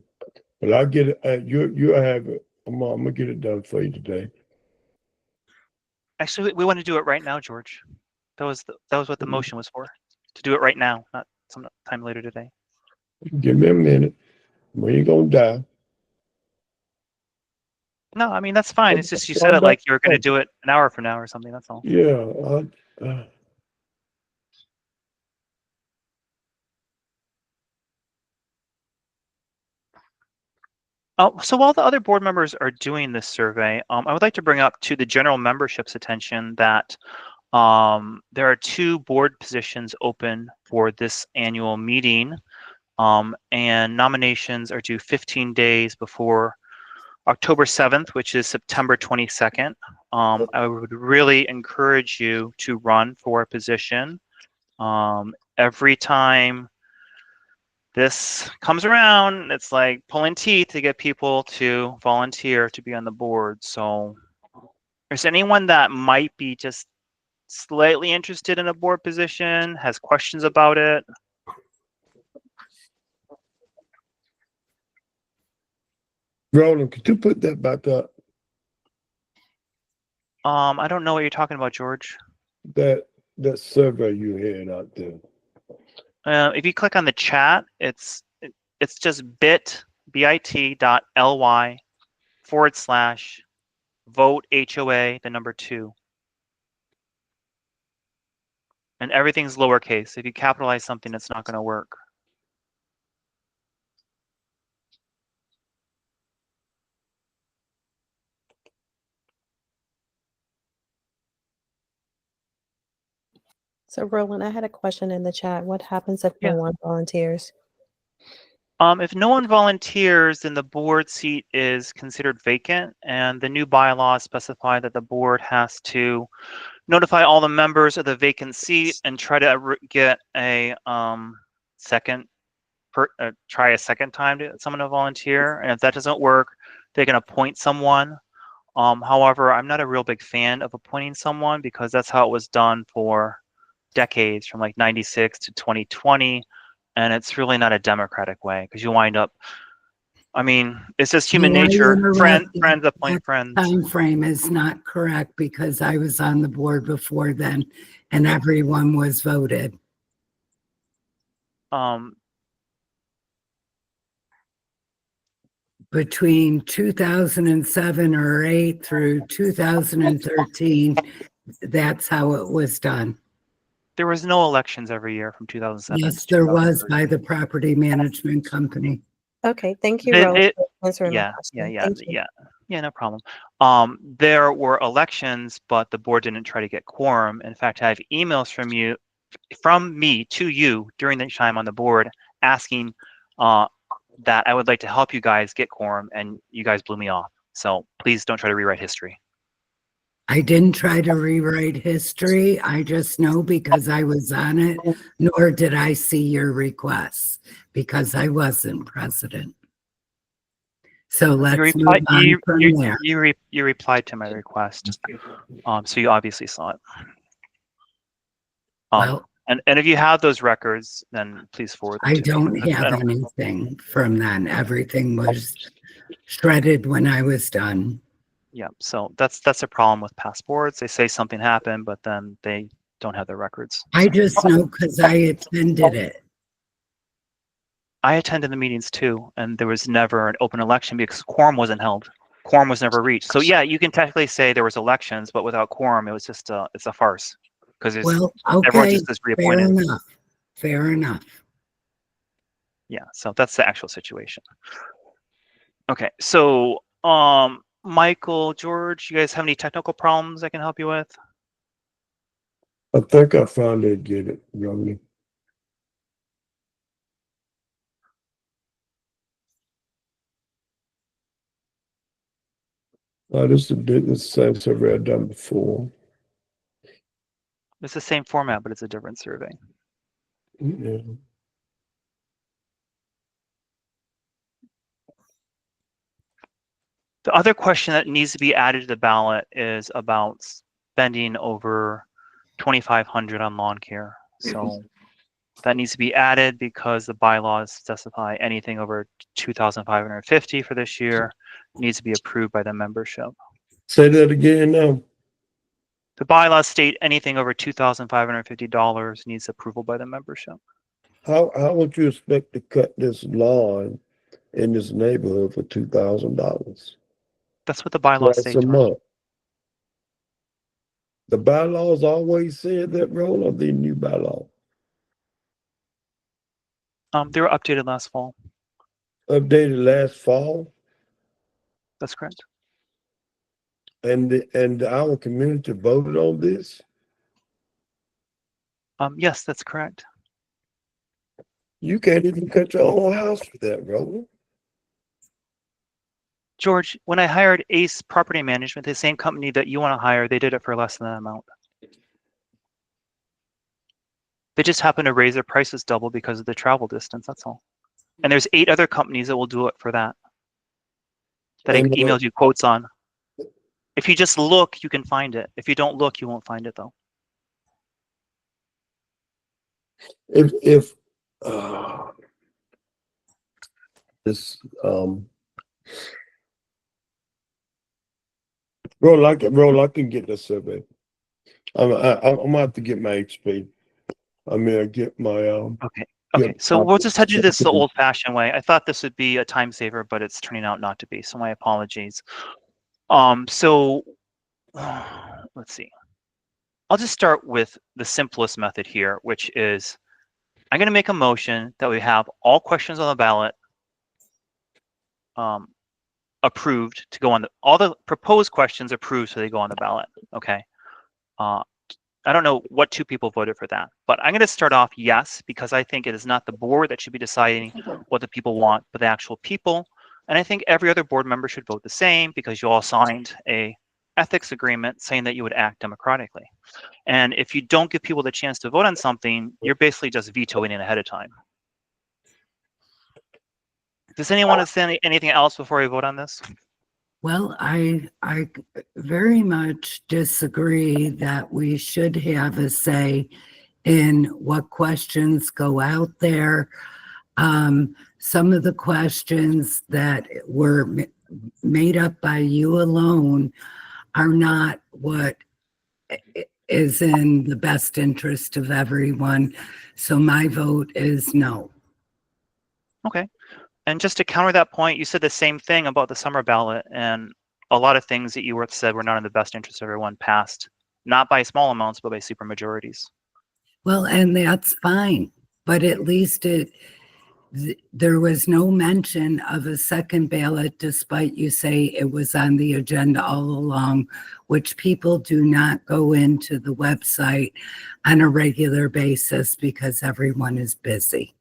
but I'll get it. You have it. I'm gonna get it done for you today. Actually, we want to do it right now, George. That was what the motion was for. To do it right now, not some time later today. Give me a minute. We ain't gonna die. No, I mean that's fine. It's just you said it like you were going to do it an hour from now or something. That's all. Yeah. Oh, so while the other board members are doing this survey, I would like to bring up to the general membership's attention that there are 2 board positions open for this annual meeting, and nominations are due 15 days before October 7th, which is September 22nd. I would really encourage you to run for a position. Every time this comes around, it's like pulling teeth to get people to volunteer to be on the board. So if there's anyone that might be just slightly interested in a board position, has questions about it. Roland, could you put that back up? I don't know what you're talking about, George. That survey you had out there. If you click on the chat, it's just bit.ly/vote HOA, the number 2. And everything's lowercase. If you capitalize something, it's not going to work. So Roland, I had a question in the chat. What happens if Yeah. no one volunteers? If no one volunteers, then the board seat is considered vacant, and the new bylaws specify that the board has to notify all the members of the vacant seat and try to get a try a second time to get someone to volunteer. And if that doesn't work, they can appoint someone. However, I'm not a real big fan of appointing someone because that's how it was done for decades, from like 96 to 2020. And it's really not a democratic way because you wind up, I mean, it's just human May I nature. interrupt you? Friends appoint That friends. time frame is not correct because I was on the board before then and everyone was voted. Between 2007 or 8 through 2013, that's how it was done. There was no elections every year from 2007 Yes, to there was 2013. by the property management company. Okay, thank you, They- Roland, they- for answering my yeah, question. yeah, Thank you. yeah, yeah, no problem. There were elections, but the board didn't try to get quorum. In fact, I have emails from me to you during the time on the board asking that I would like to help you guys get quorum, and you guys blew me off. So please don't try to rewrite history. I didn't try to rewrite history. I just know because I was on it, nor did I see your requests because I wasn't president. So let's move on from there. You replied to my request, so you obviously saw it. Well, and if you have those records, then please forward them I to me. don't have anything from then. Everything was shredded when I was done. Yeah, so that's a problem with passports. They say something happened, but then they don't have the records. I just know because I attended it. I attended the meetings too, and there was never an open election because quorum wasn't held. Quorum was never reached. So yeah, you can technically say there was elections, but without quorum, it was just it's a farce because Well, everyone okay, just is fair reappointed. enough. Fair enough. Yeah, so that's the actual situation. Okay, so Michael, George, you guys have any technical problems I can help you with? I think I finally get it, Romney. This is the same survey I've done before. It's the same format, but it's a different survey. Yeah. The other question that needs to be added to the ballot is about spending over $2,500 on lawn care. So that needs to be added because the bylaws specify anything over $2,550 for this year needs to be approved by the membership. Say that again now. The bylaws state anything over $2,550 needs approval by the membership. How would you expect to cut this lawn in this neighborhood for $2,000? That's what the bylaws Twice say, a George. month. The bylaws always said that, role, or the new bylaw? They were updated last fall. Updated last fall, That's correct. and our community voted on this. Yes, that's correct. You can't even cut your own house for that, Roland. George, when I hired Ace Property Management, the same company that you want to hire, they did it for less than that amount. They just happened to raise their prices double because of the travel distance, that's all. And there's 8 other companies that will do it for that I emailed you quotes on. If you just look, you can find it. If you don't look, you won't find it though. If this Roll, I can get the survey. I'm gonna have to get my HP. I mean, I get my Okay. Okay. So we'll just have to do this the old-fashioned way. I thought this would be a time saver, but it's turning out not to be. So my apologies. So let's see. I'll just start with the simplest method here, which is I'm going to make a motion that we have all questions on the ballot approved to go on all the proposed questions approved so they go on the ballot. Okay. I don't know what two people voted for that, but I'm going to start off yes, because I think it is not the board that should be deciding what the people want, but the actual people. And I think every other board member should vote the same because you all signed a ethics agreement saying that you would act democratically. And if you don't give people the chance to vote on something, you're basically just vetoing it ahead of time. Does anyone want to say anything else before we vote on this? Well, I very much disagree that we should have a say in what questions go out there. Some of the questions that were made up by you alone are not what is in the best interest of everyone. So my vote is no. Okay. And just to counter that point, you said the same thing about the summer ballot, and a lot of things that you said were not in the best interest of everyone passed, not by small amounts, but by super majorities. Well, and that's fine, but at least there was no mention of a second ballot, despite you say it was on the agenda all along, which people do not go into the website on a regular basis because everyone is busy.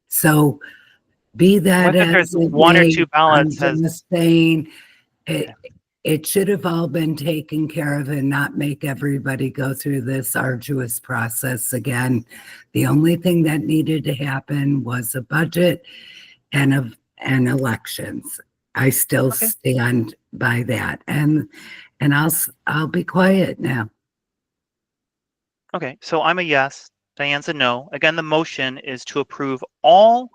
So be that as there's one or two ballots. I'm just saying it should have all been taken care of and not make everybody go through this arduous process again. The only thing that needed to happen was a budget and elections. I still stand by that, and I'll be quiet now. Okay, so I'm a yes. Diane's a no. Again, the motion is to approve all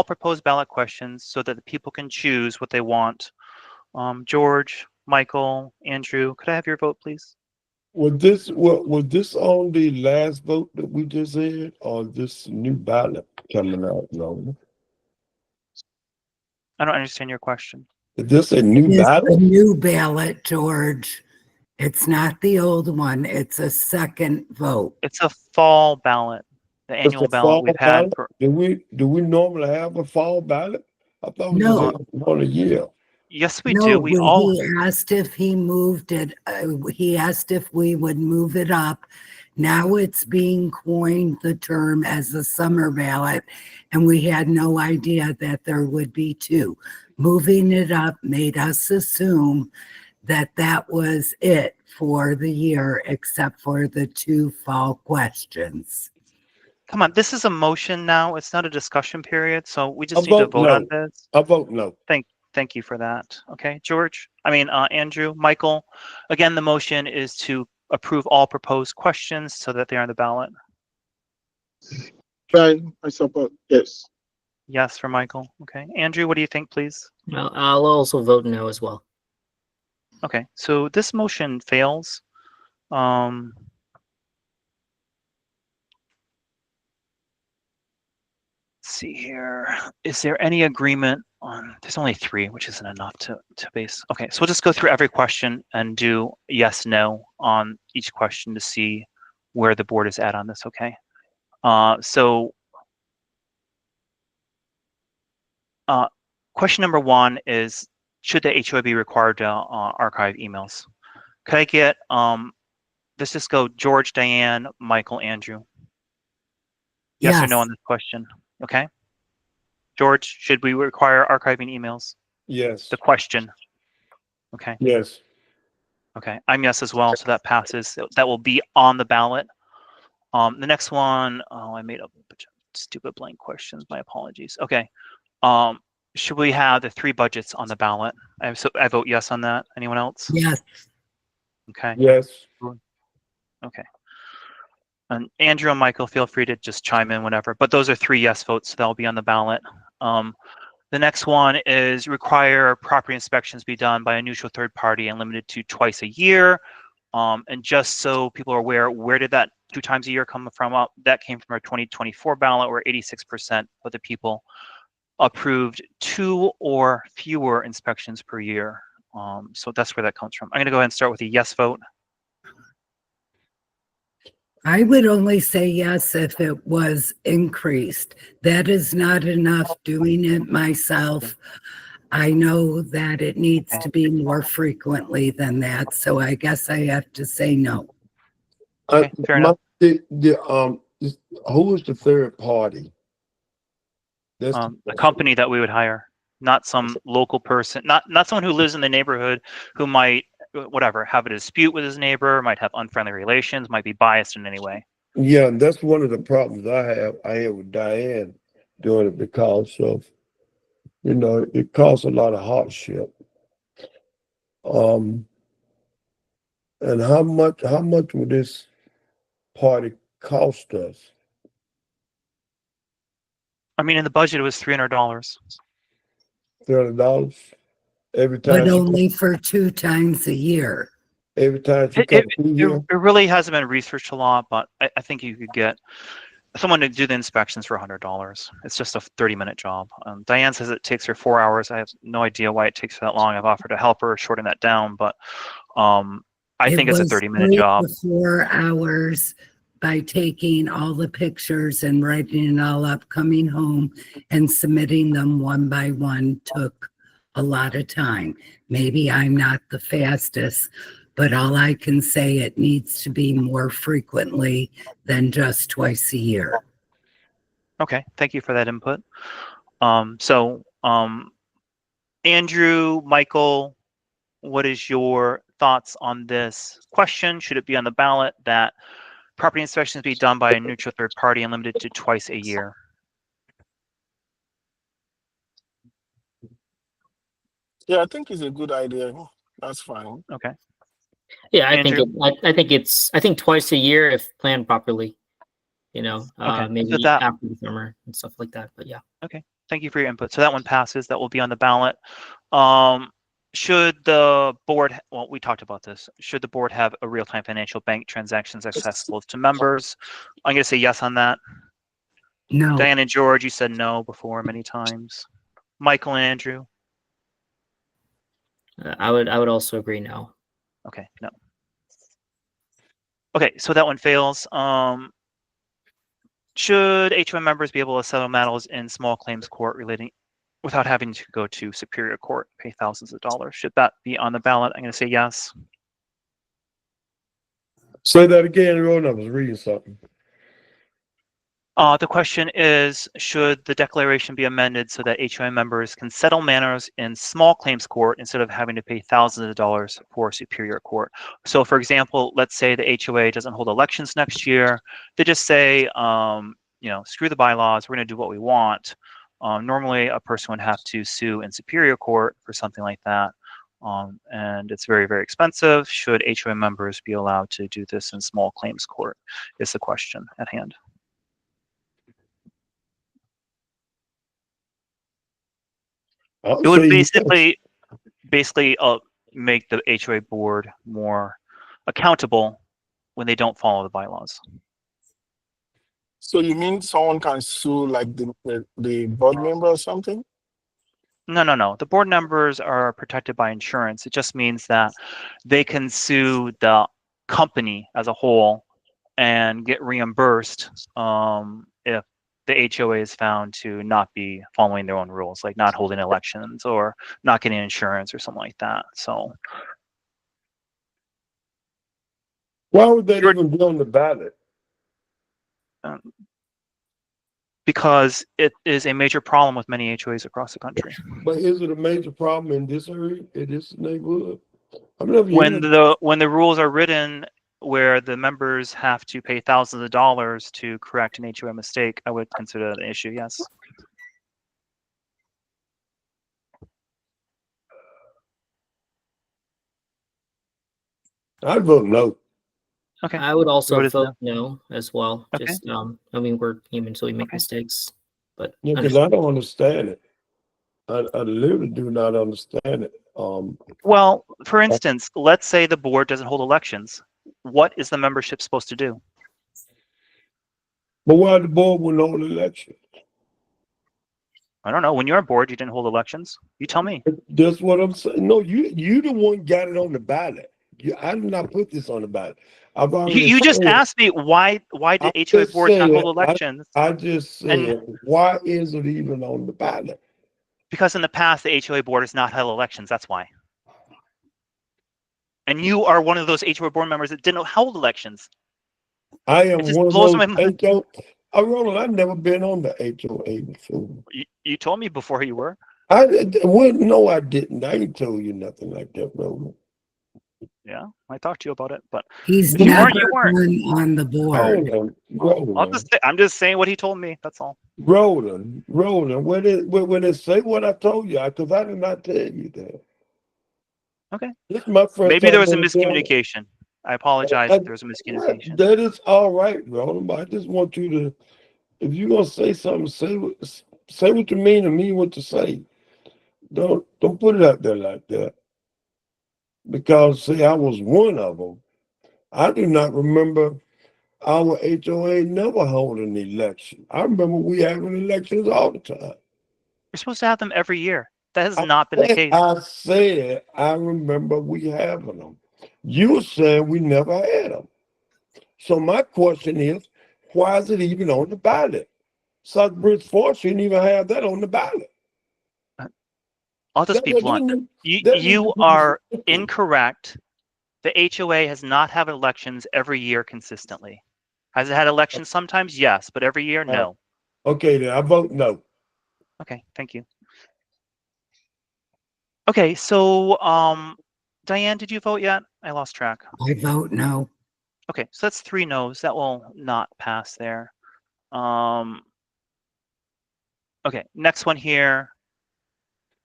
proposed ballot questions so that the people can choose what they want. George, Michael, Andrew, could I have your vote, please? Was this on the last vote that we just had, or this new ballot coming out? No, I don't understand your question. is this a new ballot? It's a new ballot, George. It's not the old one. It's a second vote. It's a fall ballot, the annual ballot we've had. Do we normally have a fall ballot? I thought we just had one a year. Yes, we do. We all. He asked if he moved it. He asked if we would move it up. Now it's being coined the term as a summer ballot, and we had no idea that there would be two. Moving it up made us assume that that was it for the year, except for the two fall questions. Come on, this is a motion now. It's not a discussion period, so we just need to vote on this. I vote no. Thank you for that. Okay, Andrew, Michael. Again, the motion is to approve all proposed questions so that they're on the ballot. Fine, I support yes. Yes for Michael. Okay, Andrew, what do you think, please? I'll also vote no as well. Okay, so this motion fails. Let's see here. Is there any agreement on? There's only 3, which isn't enough to base. Okay, so we'll just go through every question and do yes, no on each question to see where the board is at on this. Okay. Question number 1 is, should the HOA be required to archive emails? Could I get, let's just go George, Diane, Michael, Andrew. Yes or no on this question? Okay. George, should we require archiving emails? Yes. The question. Okay. Yes. Okay. I'm yes as well, so that passes. That will be on the ballot. The next one, I made up a bunch of stupid blank questions. My apologies. Okay. Should we have the 3 budgets on the ballot? I vote yes on that. Anyone else? Yes. Okay. Yes. Okay. And Andrew and Michael, feel free to just chime in whenever. But those are 3 yes votes, so that'll be on the ballot. The next one is require property inspections be done by a neutral third party and limited to twice a year. And just so people are aware, where did that 2 times a year come from? That came from our 2024 ballot, where 86% of the people approved 2 or fewer inspections per year. So that's where that comes from. I'm going to go ahead and start with a yes vote. I would only say yes if it was increased. That is not enough doing it myself. I know that it needs to be more frequently than that, so I guess I have to say no. Okay, fair enough. Who is the third party? That's The company that we would hire, not some local person, not someone who lives in the neighborhood who might, whatever, have a dispute with his neighbor, might have unfriendly relations, might be biased in any way. Yeah, and that's one of the problems I have with Diane doing it, because of, it caused a lot of hardship. And how much would this party cost us? I mean, in the budget, it was $300. $300 every time. But only for 2 times a year. Every time she comes through here? It really hasn't been researched a lot, but I think you could get someone to do the inspections for $100. It's just a 30-minute job. Diane says it takes her 4 hours. I have no idea why it takes her that long. I've offered to help her shorten that down, but I think it's a 30-minute job. 4 hours by taking all the pictures and writing it all up, coming home and submitting them one by one took a lot of time. Maybe I'm not the fastest, but all I can say, it needs to be more frequently than just twice a year. Okay, thank you for that input. Andrew, Michael, what is your thoughts on this question? Should it be on the ballot that property inspections be done by a neutral third party and limited to twice a year? Yeah, I think it's a good idea. That's fine. Okay. Yeah, I Andrew? think twice a year if planned properly. Okay, maybe so that, after the summer and stuff like that. But yeah. okay, thank you for your input. So that one passes. That will be on the ballot. Should the board, well, we talked about this. Should the board have a real-time financial bank transactions accessible to members? I'm going to say yes on that. No. Diane and George, you said no before many times. Michael and Andrew? I would also agree no. Okay, no. Okay, so that one fails. Should HOA members be able to settle matters in small claims court relating without having to go to Superior Court, pay thousands of dollars? Should that be on the ballot? I'm going to say yes. Say that again, Ron. I was reading something. The question is, should the declaration be amended so that HOA members can settle matters in small claims court instead of having to pay thousands of dollars for Superior Court? So, for example, let's say the HOA doesn't hold elections next year. They just say, screw the bylaws. We're going to do what we want. Normally, a person would have to sue in Superior Court for something like that. And it's very, very expensive. Should HOA members be allowed to do this in small claims court is the question at hand. It would basically make the HOA board more accountable when they don't follow the bylaws. So you mean someone can sue like the board member or something? No. The board members are protected by insurance. It just means that they can sue the company as a whole and get reimbursed if the HOA is found to not be following their own rules, like not holding elections or not getting insurance or something like that. So why would that even be on the ballot? Because it is a major problem with many HOAs across the country. But is it a major problem in this area, in this neighborhood? When the rules are written where the members have to pay thousands of dollars to correct an HOA mistake, I would consider that an issue, yes. I'd vote no. Okay. I would also vote no as well. Okay. Just we're human, so we make mistakes. But Yeah, because I don't understand it. I literally do not understand it. Well, for instance, let's say the board doesn't hold elections. What is the membership supposed to do? But why the board wouldn't hold election? I don't know. When you're on board, you didn't hold elections. You tell me. That's what I'm saying. No, you the one got it on the ballot. I did not put this on the ballot. I've already You just said- asked me why did I HOA just boards not said- hold elections? I just said, And- why is it even on the ballot? Because in the past, the HOA board has not held elections. That's why. And you are one of those HOA board members that didn't hold elections. I am It just one of blows those my mind. Roland, I've never been on the HOA before. You told me before you were. No, I didn't. I ain't told you nothing like that, Roland. Yeah, I talked to you about it, but He's if you never weren't, you weren't. been on the board. I'm just saying what he told me. That's all. Roland, when it say what I told you, because I did not tell you that. Okay. This is my first Maybe time there was a on the board. miscommunication. I apologize if there was a miscommunication. That is all right, Roland, but I just want you to, if you're gonna say something, say what you mean and mean what you say. Don't put it out there like that. Because see, I was one of them. I do not remember our HOA never holding an election. I remember we having elections all the time. You're supposed to have them every year. That has not been the case. I said I remember we having them. You said we never had them. So my question is, why is it even on the ballot? Southbridge Forest shouldn't even have that on the ballot. I'll just be blunt. You are incorrect. The HOA has not had elections every year consistently. Has it had elections sometimes? Yes, but every year, no. Okay, then I vote no. Okay, thank you. Okay, so Diane, did you vote yet? I lost track. I vote no. Okay, so that's 3 no's. That will not pass there. Okay, next one here.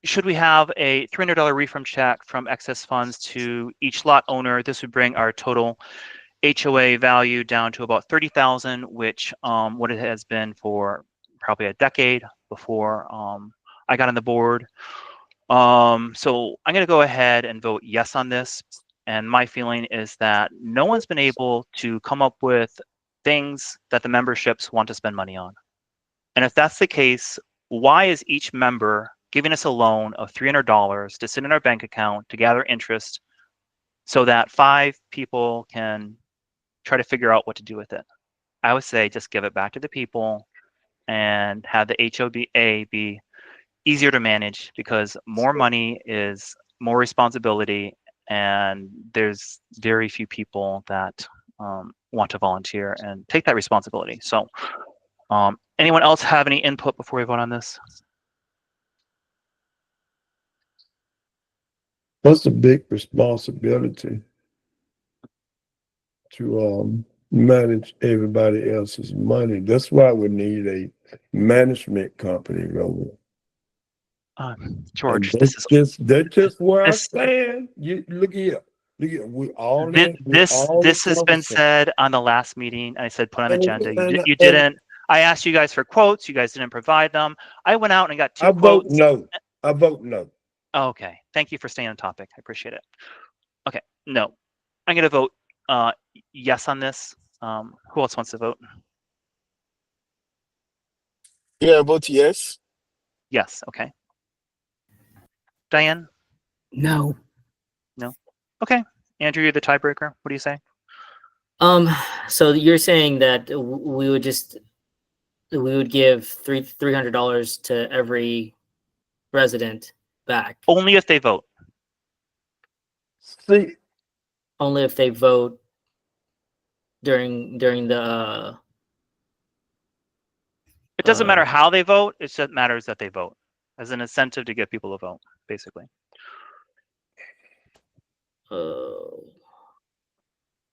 Should we have a $300 refund check from excess funds to each lot owner? This would bring our total HOA value down to about $30,000, which what it has been for probably a decade before I got on the board. So I'm going to go ahead and vote yes on this. And my feeling is that no one's been able to come up with things that the memberships want to spend money on. And if that's the case, why is each member giving us a loan of $300 to sit in our bank account to gather interest so that 5 people can try to figure out what to do with it? I would say just give it back to the people and have the HOA be easier to manage, because more money is more responsibility, and there's very few people that want to volunteer and take that responsibility. So anyone else have any input before we vote on this? That's a big responsibility to manage everybody else's money. That's why we need a management company, Roland. George, that's just where I stand. You look here. We all this has been said on the last meeting. I said put on the agenda. You didn't. I asked you guys for quotes. You guys didn't provide them. I went out and got 2 quotes. I vote no. Okay. Thank you for staying on topic. I appreciate it. Okay. No. I'm going to vote yes on this. Who else wants to vote? Yeah, I vote yes. Yes. Okay. Diane? No. No. Okay. Andrew, you're the tiebreaker. What do you say? So you're saying that we would give $300 to every resident back only if they vote. See, only if they vote during the. It doesn't matter how they vote. It just matters that they vote as an incentive to get people to vote, basically.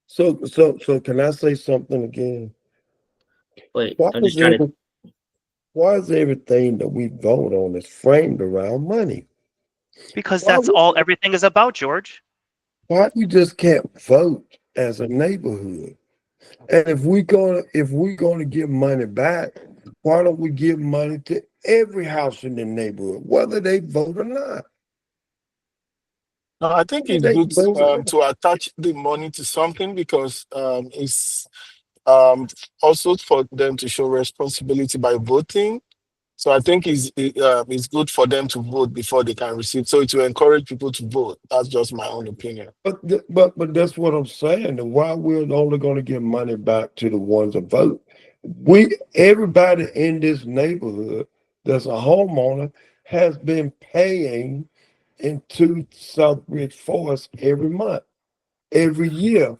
So can I say something again? Wait, why is everything that we vote on is framed around money? Because that's all everything is about, George. Why we just can't vote as a neighborhood? And if we're gonna give money back, why don't we give money to every house in the neighborhood, whether they vote or not? No, I think Whether it's they good vote or not. to attach the money to something because it's also for them to show responsibility by voting. So I think it's good for them to vote before they can receive. So it will encourage people to vote. That's just my own opinion. But that's what I'm saying. And why we're only going to give money back to the ones that vote? Everybody in this neighborhood that's a homeowner has been paying into Southbridge Forest every month, every year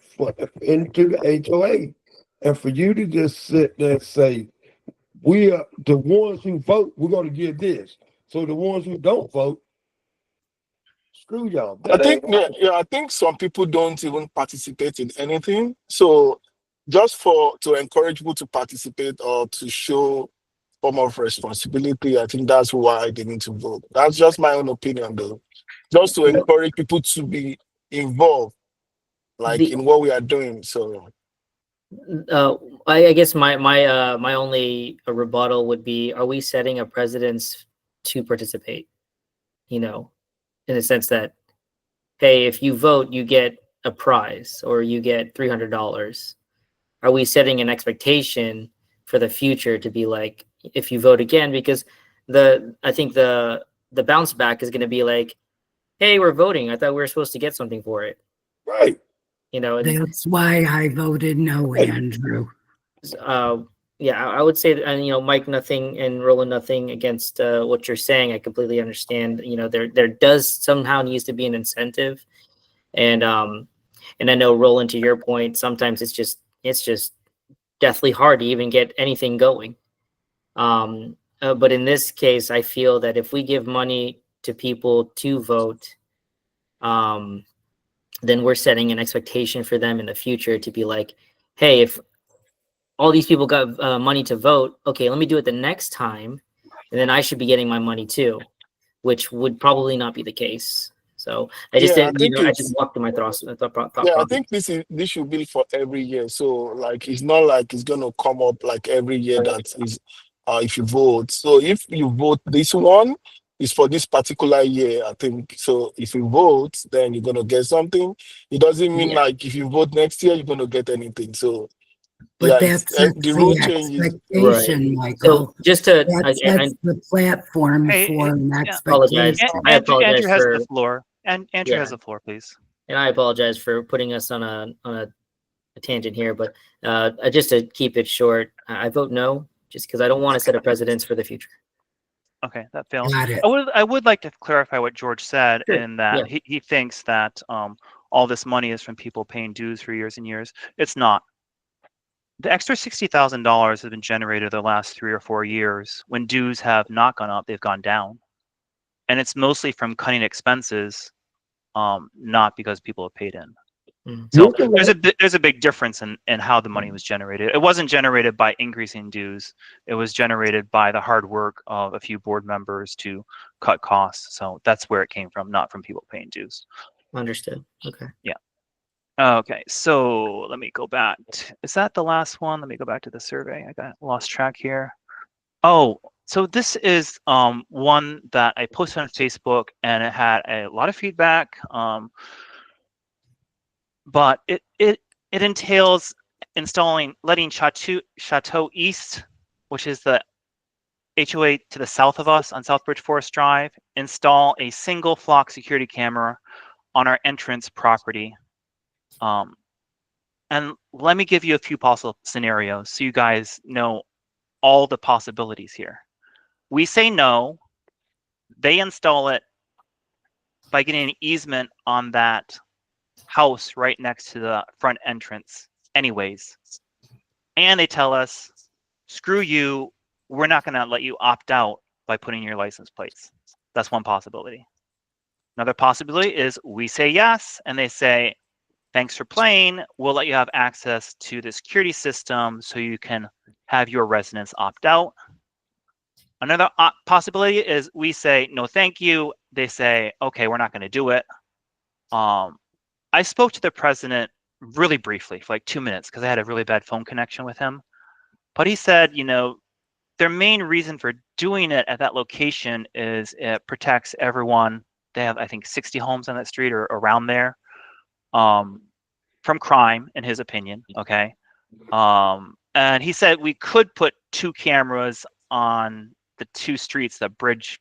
into the HOA. And for you to just sit there and say, we are the ones who vote, we're going to give this. So the ones who don't vote, screw y'all. I That think ain't right. I think some people don't even participate in anything. So just to encourage people to participate or to show form of responsibility, I think that's why they need to vote. That's just my own opinion, though. Just to encourage people to be involved, like in what we are doing. So, I guess my only rebuttal would be: are we setting a precedence to participate? You know, in the sense that, hey, if you vote, you get a prize or you get $300. Are we setting an expectation for the future to be like, if you vote again? Because I think the bounce back is going to be like, hey, we're voting. I thought we were supposed to get something for it. Right. You know, That's why I voted no, Andrew. Yeah, I would say that, and Mike, nothing, and Roland, nothing against what you're saying. I completely understand. There does somehow needs to be an incentive, and I know, Roland, to your point, sometimes it's just deathly hard to even get anything going. But in this case, I feel that if we give money to people to vote, then we're setting an expectation for them in the future to be like, hey, if all these people got money to vote, okay, let me do it the next time, and then I should be getting my money too, which would probably not be the case. So I just yeah, I didn't, think I just walked through my thought yeah, I process. think this should be for every year. So like it's not like it's gonna come up like every year that is if you vote. So if you vote this one is for this particular year, I think. So if you vote, then you're gonna get something. It doesn't mean like if you vote next year, you're gonna get anything. So But yeah, that sets the rule the changes. expectation, Michael. So just to, That sets the platform for an expectation. I apologize Andrew has for the floor. And Andrew has the floor, please. And I apologize for putting us on a tangent here, but just to keep it short, I vote no, just because I don't want to set a precedence for the future. Okay, that fails. Got it. I would like to clarify what George said Sure. in that he thinks that all this money is from people paying dues for years and years. It's not. The extra $60,000 has been generated the last 3 or 4 years. When dues have not gone up, they've gone down. And it's mostly from cutting expenses, not because people have paid in. So there's a big difference in how the money was generated. It wasn't generated by increasing dues. It was generated by the hard work of a few board members to cut costs. So that's where it came from, not from people paying dues. Understood. Okay. Yeah. Okay, so let me go back. Is that the last one? Let me go back to the survey. I got lost track here. Oh, so this is one that I posted on Facebook, and it had a lot of feedback. But it entails letting Chateau East, which is the HOA to the south of us on Southbridge Forest Drive, install a single flock security camera on our entrance property. And let me give you a few possible scenarios so you guys know all the possibilities here. We say no, they install it by getting an easement on that house right next to the front entrance anyways. And they tell us, screw you, we're not going to let you opt out by putting your license plates. That's one possibility. Another possibility is we say yes, and they say, thanks for playing, we'll let you have access to the security system so you can have your residents opt out. Another possibility is we say, no, thank you. They say, okay, we're not going to do it. I spoke to the president really briefly for like 2 minutes because I had a really bad phone connection with him. But he said, their main reason for doing it at that location is it protects everyone. They have, I think, 60 homes on that street or around there, from crime, in his opinion. Okay. And he said we could put 2 cameras on the 2 streets that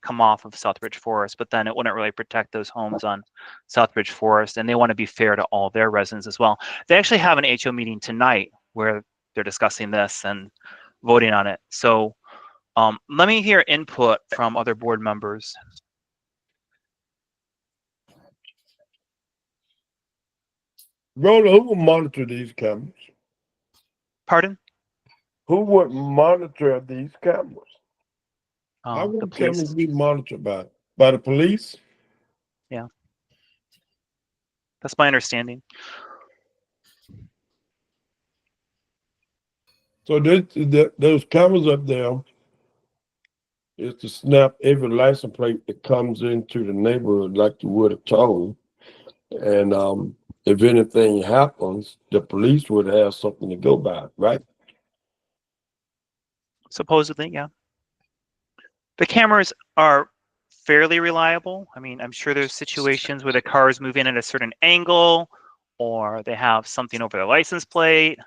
come off of Southbridge Forest, but then it wouldn't really protect those homes on Southbridge Forest, and they want to be fair to all their residents as well. They actually have an HO meeting tonight where they're discussing this and voting on it. So let me hear input from other board members. Rhoda, who will monitor these cameras? Pardon? Who would monitor these cameras? How The would cameras police. be monitored by? By the police? Yeah. That's my understanding. So those cameras up there is to snap every license plate that comes into the neighborhood like you would a toll. And if anything happens, the police would have something to go by, right? Supposedly, yeah. The cameras are fairly reliable. I mean, I'm sure there's situations where the cars move in at a certain angle, or they have something over the license plate,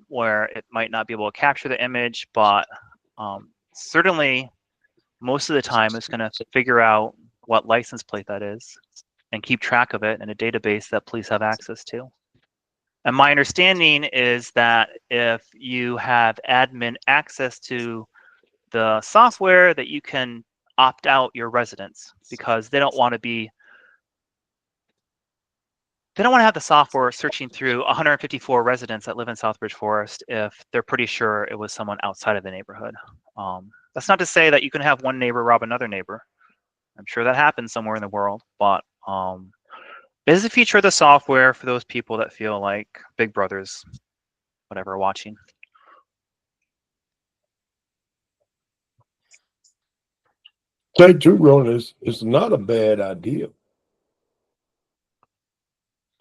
where it might not be able to capture the image, but certainly most of the time it's going to figure out what license plate that is and keep track of it in a database that police have access to. And my understanding is that if you have admin access to the software, that you can opt out your residents, because they don't want to have the software searching through 154 residents that live in Southbridge Forest if they're pretty sure it was someone outside of the neighborhood. That's not to say that you can have one neighbor rob another neighbor. I'm sure that happens somewhere in the world, but it is a feature of the software for those people that feel like Big Brother's whatever watching. Say true, Roland, it's not a bad idea.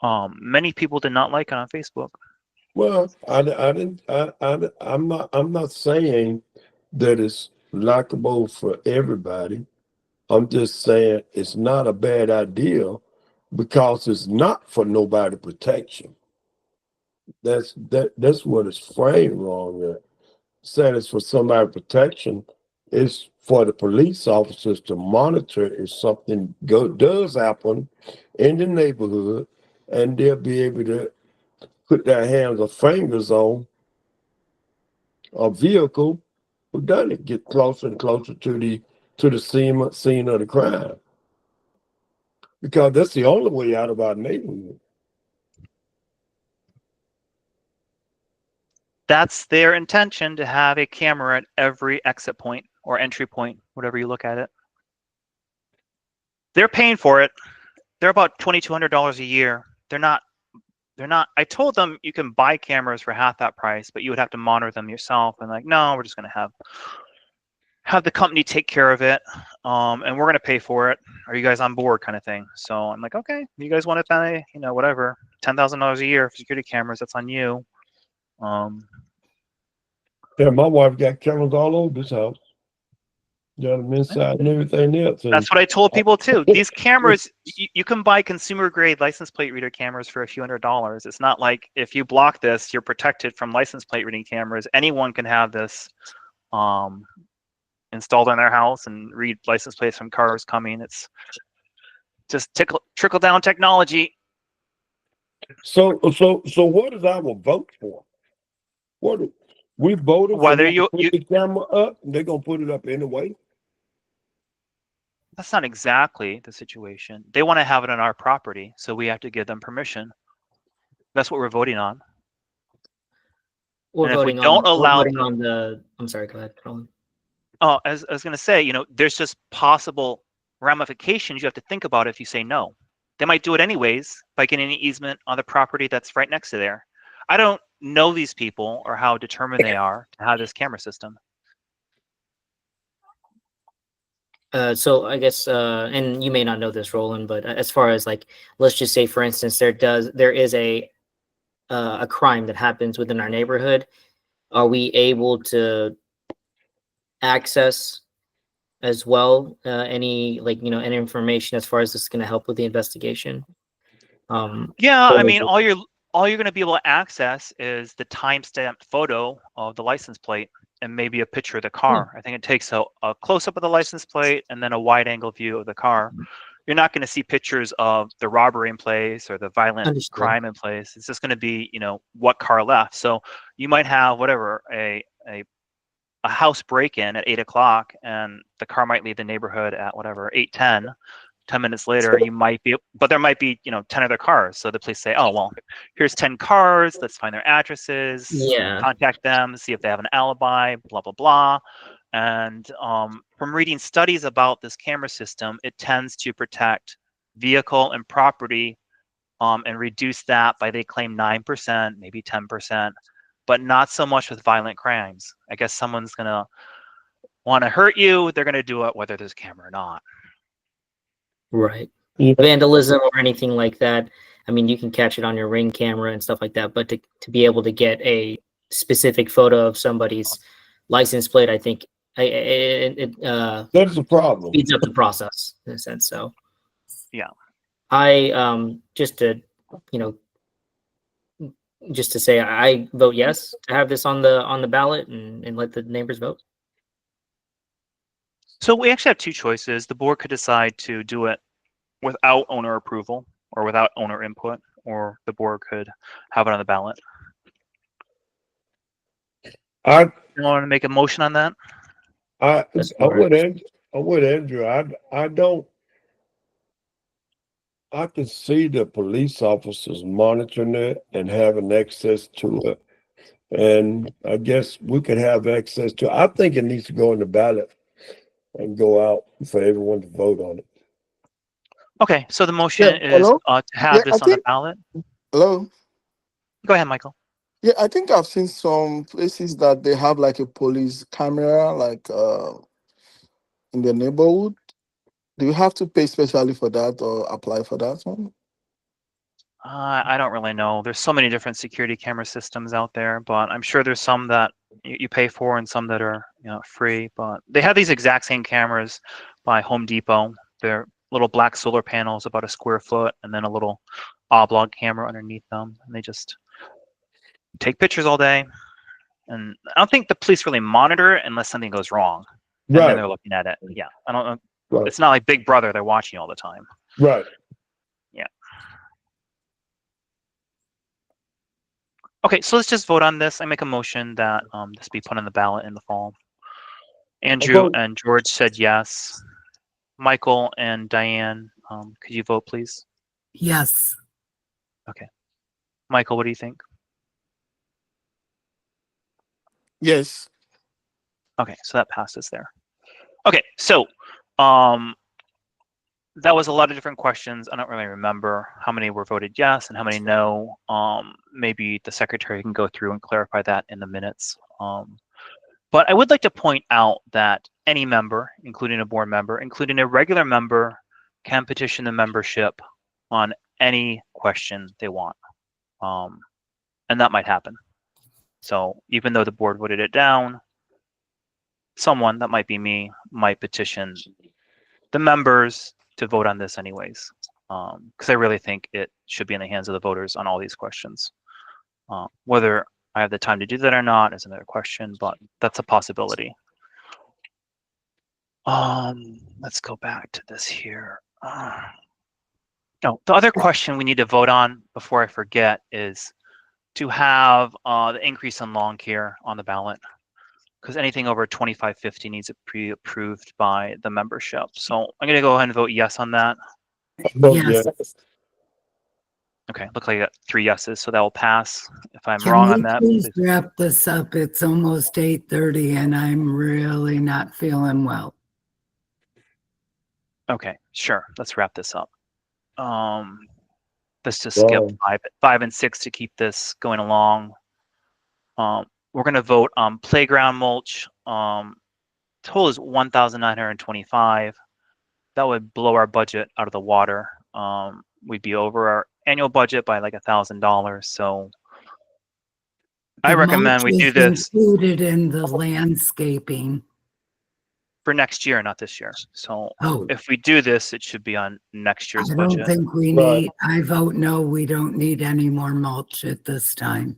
Many people did not like it on Facebook. Well, I'm not saying that it's likable for everybody. I'm just saying it's not a bad idea because it's not for nobody protection. That's what is framed wrong there. Saying it's for somebody protection, it's for the police officers to monitor if something does happen in the neighborhood, and they'll be able to put their hands or fingers on a vehicle who done it, get closer and closer to the scene of the crime. Because that's the only way out of our neighborhood. That's their intention, to have a camera at every exit point or entry point, whatever you look at it. They're paying for it. They're about $2,200 a year. They're not. I told them you can buy cameras for half that price, but you would have to monitor them yourself. And like, no, we're just going to have the company take care of it, and we're going to pay for it. Are you guys on board, kind of thing? So I'm like, okay, you guys want to pay, whatever, $10,000 a year for security cameras, that's on you. Yeah, my wife got cameras all over this house. Got them inside and everything else. And that's what I told people too. These cameras, you can buy consumer grade license plate reader cameras for a few $100s. It's not like if you block this, you're protected from license plate reading cameras. Anyone can have this installed in their house and read license plates from cars coming. It's just trickle down technology. So what is our vote for? What we voted for? Whether them to you put the camera up, and they're gonna put it up anyway. That's not exactly the situation. They want to have it on our property, so we have to give them permission. That's what we're voting on. We're voting on the. I'm sorry. Go ahead, Colin. Oh, as I was going to say, there's just possible ramifications you have to think about if you say no. They might do it anyways by getting an easement on the property that's right next to there. I don't know these people or how determined they are to have this camera system. So I guess, and you may not know this, Roland, but as far as like, let's just say, for instance, there is a crime that happens within our neighborhood. Are we able to access as well? Any any information as far as this is going to help with the investigation? Yeah, I or- mean, all you're going to be able to access is the timestamped photo of the license plate and maybe a picture of the car. I think it takes a close up of the license plate and then a wide angle view of the car. You're not going to see pictures of the robbery in place or the violent Understood. crime in place. It's just going to be, what car left. So you might have whatever a house break-in at 8 o'clock, and the car might leave the neighborhood at whatever 8:10. 10 minutes later, you might be, but there might be 10 other cars. So the police say, oh well, here's 10 cars. Let's find their addresses. Yeah. Contact them, see if they have an alibi. Blah blah blah. And from reading studies about this camera system, it tends to protect vehicle and property and reduce that by, they claim, 9%, maybe 10%, but not so much with violent crimes. I guess someone's going to want to hurt you. They're going to do it whether there's a camera or not. Right. Vandalism or anything like that. I mean, you can catch it on your Ring camera and stuff like that, but to be able to get a specific photo of somebody's license plate, I think That's the problem. speeds up the process in a sense. So yeah, I just to say I vote yes to have this on the ballot and let the neighbors vote. So we actually have two choices. The board could decide to do it without owner approval or without owner input, or the board could have it on the ballot. You want to make a motion on that? I would, Andrew. I could see the police officers monitoring it and having access to it. And I guess we could have access to it. I think it needs to go on the ballot and go out for everyone to vote on it. Okay, so the motion is to have this on the ballot. Hello? Go ahead, Michael. Yeah, I think I've seen some places that they have like a police camera, like in the neighborhood. Do you have to pay specially for that or apply for that one? I don't really know. There's so many different security camera systems out there, but I'm sure there's some that you pay for and some that are free. But they have these exact same cameras by Home Depot. They're little black solar panels about a square foot, and then a little oblong camera underneath them, and they just take pictures all day. And I don't think the police really monitor it unless something goes wrong, and then they're looking at it. Yeah, I don't know. Right. It's not like Big Brother; they're watching you all the time. Right. Yeah. Okay, so let's just vote on this. I make a motion that this be put on the ballot in the fall. Andrew and George said yes. Michael and Diane, could you vote, please? Yes. Okay. Michael, what do you think? Yes. Okay, so that passes there. Okay, so that was a lot of different questions. I don't really remember how many were voted yes and how many no. Maybe the secretary can go through and clarify that in the minutes. But I would like to point out that any member, including a board member, including a regular member, can petition the membership on any question they want. And that might happen. So even though the board voted it down, someone, that might be me, might petition the members to vote on this anyways. Because I really think it should be in the hands of the voters on all these questions. Whether I have the time to do that or not is another question, but that's a possibility. Let's go back to this here. No, the other question we need to vote on before I forget is to have the increase in lawn care on the ballot, because anything over 2550 needs to be approved by the membership. So I'm going to go ahead and vote yes on that. Yes. Okay, look like I got 3 yeses, so that will pass. If I'm Can wrong we on that, please wrap this up? It's almost 8:30 and I'm really not feeling well. okay, sure. Let's wrap this up. Let's just skip 5 and 6 to keep this going along. We're going to vote on playground mulch. Total is $1,925. That would blow our budget out of the water. We'd be over our annual budget by like $1,000. So I recommend we do this. Included in the landscaping. for next year, not this year. So Oh, if we do this, it should be on next year's I don't budget. think we Right. need, I vote no, we don't need any more mulch at this time.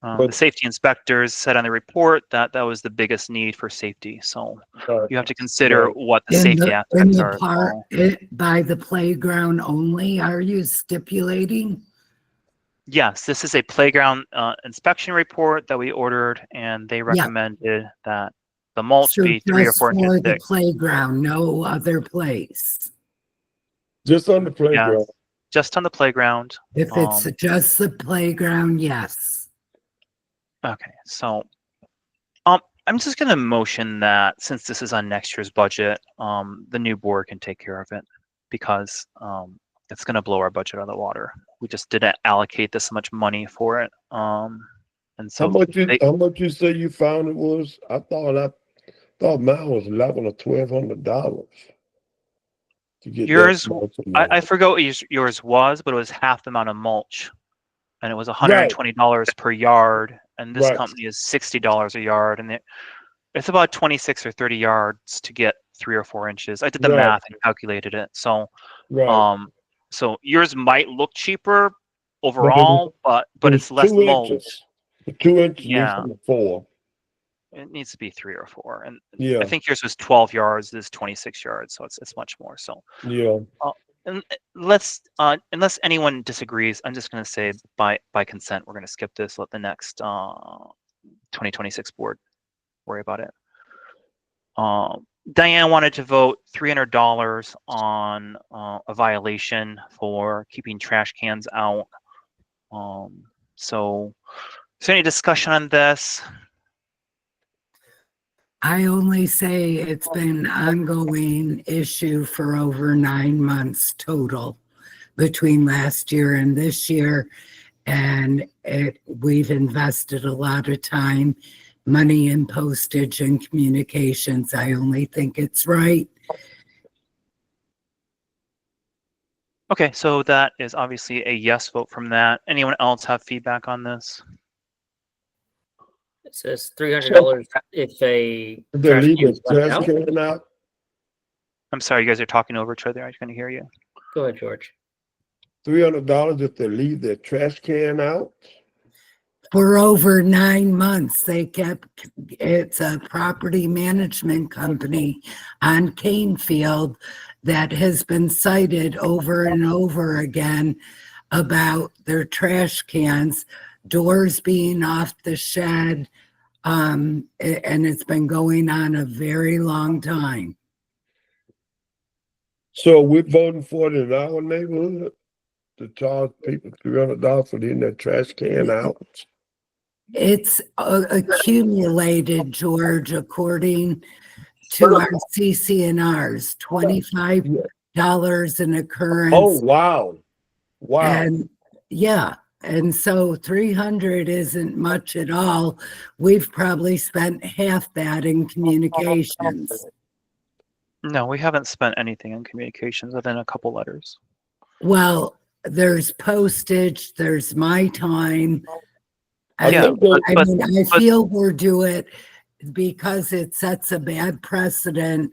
The But- safety inspectors said on the report that that was the biggest need for safety. So Right. you have to consider Right. what the In safety the, in aspects the are. park, So, by the playground only, are you stipulating? yes, this is a playground inspection report that we ordered, and they recommended that the mulch So be 3 or just 4 inches for the thick. playground, no other place? Just on the playground. Yes, just on the playground. If it's just the playground, yes. Okay, so I'm just going to motion that since this is on next year's budget, the new board can take care of it because it's going to blow our budget out of the water. We just didn't allocate this much money for it. And so How much you say you found it was? I thought mine was $1,100 or $1,200 to get yours, that much in I there. forgot what yours was, but it was half the amount of mulch, and it was Right. $120 per yard, and this Right. company is $60 a yard, and it's about 26 or 30 yards to get 3 or 4 inches. I did the Right. math and calculated it. So Right. so yours might look cheaper overall, but it's less Two mulch. inches. The 2 inches Yeah. from the 4. It needs to be 3 or 4, and Yeah. I think yours was 12 yards. This is 26 yards, so it's much more. So Yeah. and let's unless anyone disagrees, I'm just going to say by consent we're going to skip this. Let the next 2026 board worry about it. Diane wanted to vote $300 on a violation for keeping trash cans out. So is there any discussion on this? I only say it's been an ongoing issue for over 9 months total between last year and this year. And we've invested a lot of time, money in postage and communications. I only think it's right. Okay, so that is obviously a yes vote from that. Anyone else have feedback on this? It says $300 if a They trash leave can the is left trash out. can out. I'm sorry, you guys are talking over each other. I couldn't hear you. Go ahead, George. $300 if they leave their trash can out. For over 9 months, it's a property management company on Canefield that has been cited over and over again about their trash cans, doors being off the shed, and it's been going on a very long time. So we're voting for it in our neighborhood to charge people $300 for leaving their trash can out. It's accumulated, George, according to our CCNRs, $25 an occurrence. Oh, wow. Wow. And yeah, and so 300 isn't much at all. We've probably spent half that in communications. No, we haven't spent anything on communications other than a couple letters. Well, there's postage, there's my time. I feel we're doing it because it sets a bad precedent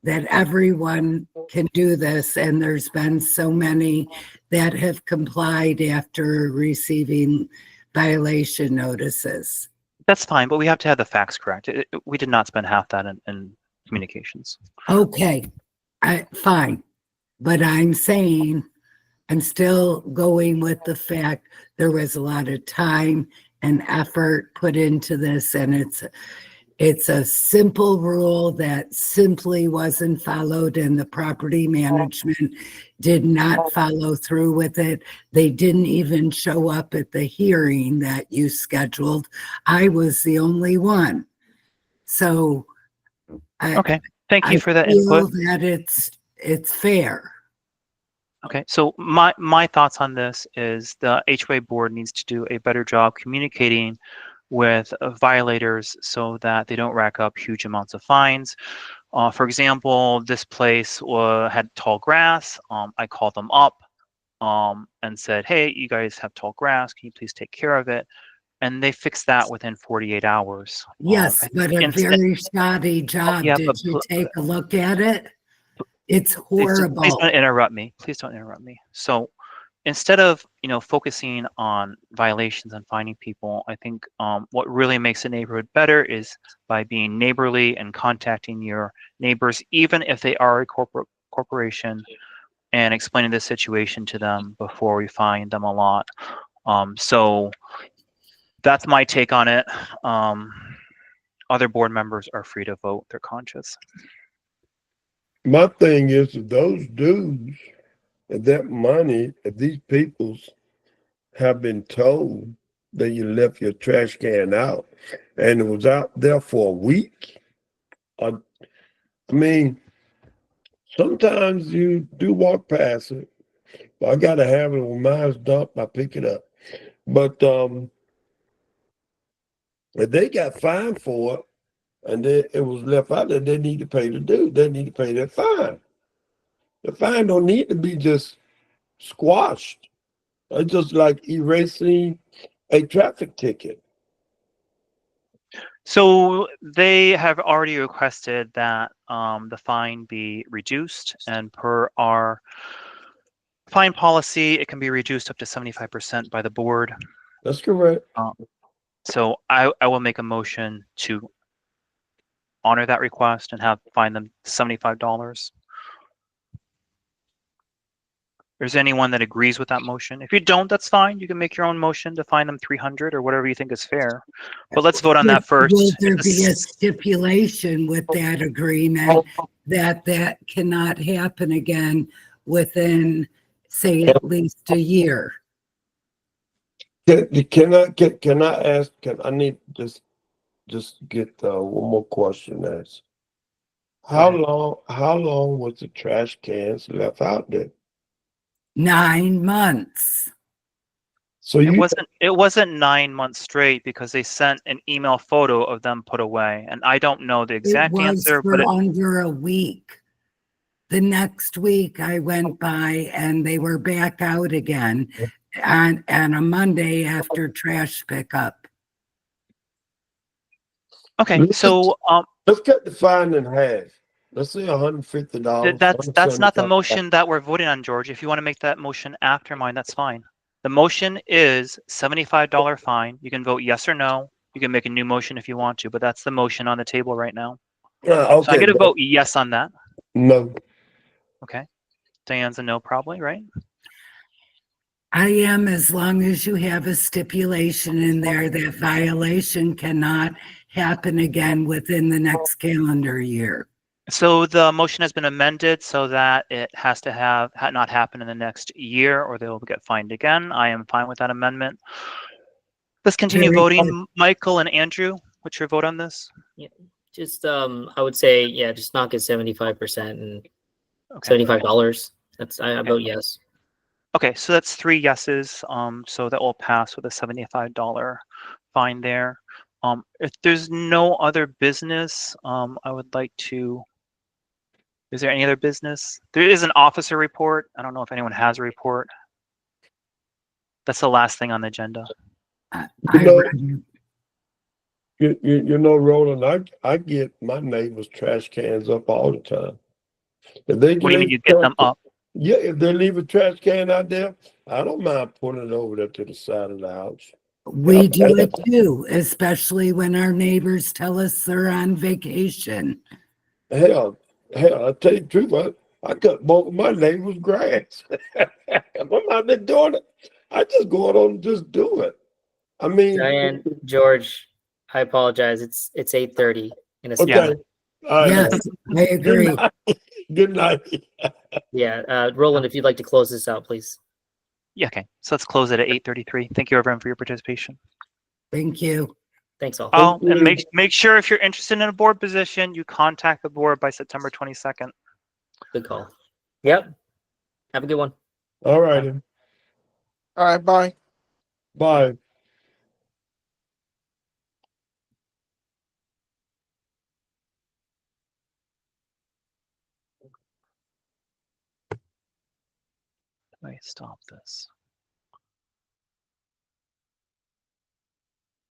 that everyone can do this, and there's been so many that have complied after receiving violation notices. That's fine, but we have to have the facts correct. We did not spend half that in communications. Okay, fine, but I'm saying I'm still going with the fact there was a lot of time and effort put into this, and it's a simple rule that simply wasn't followed, and the property management did not follow through with it. They didn't even show up at the hearing that you scheduled. I was the only one. So Okay, thank you for that feel input. that it's fair. Okay, so my thoughts on this is the HOA board needs to do a better job communicating with violators so that they don't rack up huge amounts of fines. For example, this place had tall grass. I called them up and said, hey, you guys have tall grass. Can you please take care of it? and they fixed that within 48 hours. Yes, I think but a instead, very shoddy job. yeah, Did but you take a look at it? It's please horrible. don't interrupt me. Please don't interrupt me. So instead of focusing on violations and finding people, I think what really makes a neighborhood better is by being neighborly and contacting your neighbors, even if they are a corporation, and explaining the situation to them before we fine them a lot. So that's my take on it. Other board members are free to vote their conscience. My thing is, if those dues and that money, if these peoples have been told that you left your trash can out and it was out there for a week, I mean, sometimes you do walk past it. But I gotta have it when mine's dumped, I pick it up. But if they got fined for it and it was left out there, they need to pay the due. They need to pay that fine. The fine don't need to be just squashed. It's just like erasing a traffic ticket. So they have already requested that the fine be reduced, and per our fine policy, it can be reduced up to 75% by the board. That's correct. So I will make a motion to honor that request and fine them $75. Is there anyone that agrees with that motion? If you don't, that's fine. You can make your own motion to fine them 300 or whatever you think is fair. But let's vote on that first. Will there be a stipulation with that agreement that cannot happen again within, say, at least a year? Can I ask? I need just get one more question asked. How long was the trash cans left out there? 9 months. So it wasn't 9 months straight because they sent an email photo of them put away, and I don't know the exact answer, for but under a week. The next week I went by and they were back out again on a Monday after trash pickup. okay. So let's cut the fine in half. Let's say $150. That's not the motion that we're voting on, George. If you want to make that motion after mine, that's fine. The motion is $75 fine. You can vote yes or no. You can make a new motion if you want to, but that's the motion on the table right now. Okay, so I get to vote yes on that. No. Okay. Diane's a no, probably, right? I am, as long as you have a stipulation in there that violation cannot happen again within the next calendar year. So the motion has been amended so that it has to not happen in the next year or they will get fined again. I am fine with that amendment. Let's continue voting. Michael and Andrew, what's your vote on this? Yeah, just I would say, yeah, just knock it 75% and $75. I vote yes. Okay, so that's 3 yeses. So that will pass with a $75 fine there. If there's no other business, I would like to. Is there any other business? There is an officer report. I don't know if anyone has a report. That's the last thing on the agenda. You know, Roland, I get my neighbors' trash cans up all the time. If they What do you mean you get them up? Yeah, if they leave a trash can out there, I don't mind putting it over there to the side of the house. We do it too, especially when our neighbors tell us they're on vacation. Hell, I tell you the truth, I cut both of my neighbors' grass. I'm not been doing it. I just go on and just do it. I mean, Diane, George, I apologize. It's 8:30 in a okay. Yes, I agree. Good night. Yeah, Roland, if you'd like to close this out, please. Yeah, okay. So let's close it at 8:33. Thank you, everyone, for your participation. Thank you. Thanks all. And make sure if you're interested in a board position, you contact the board by September 22nd. Good call. Yep. Have a good one. All right. All right, bye. Bye. Let me stop this.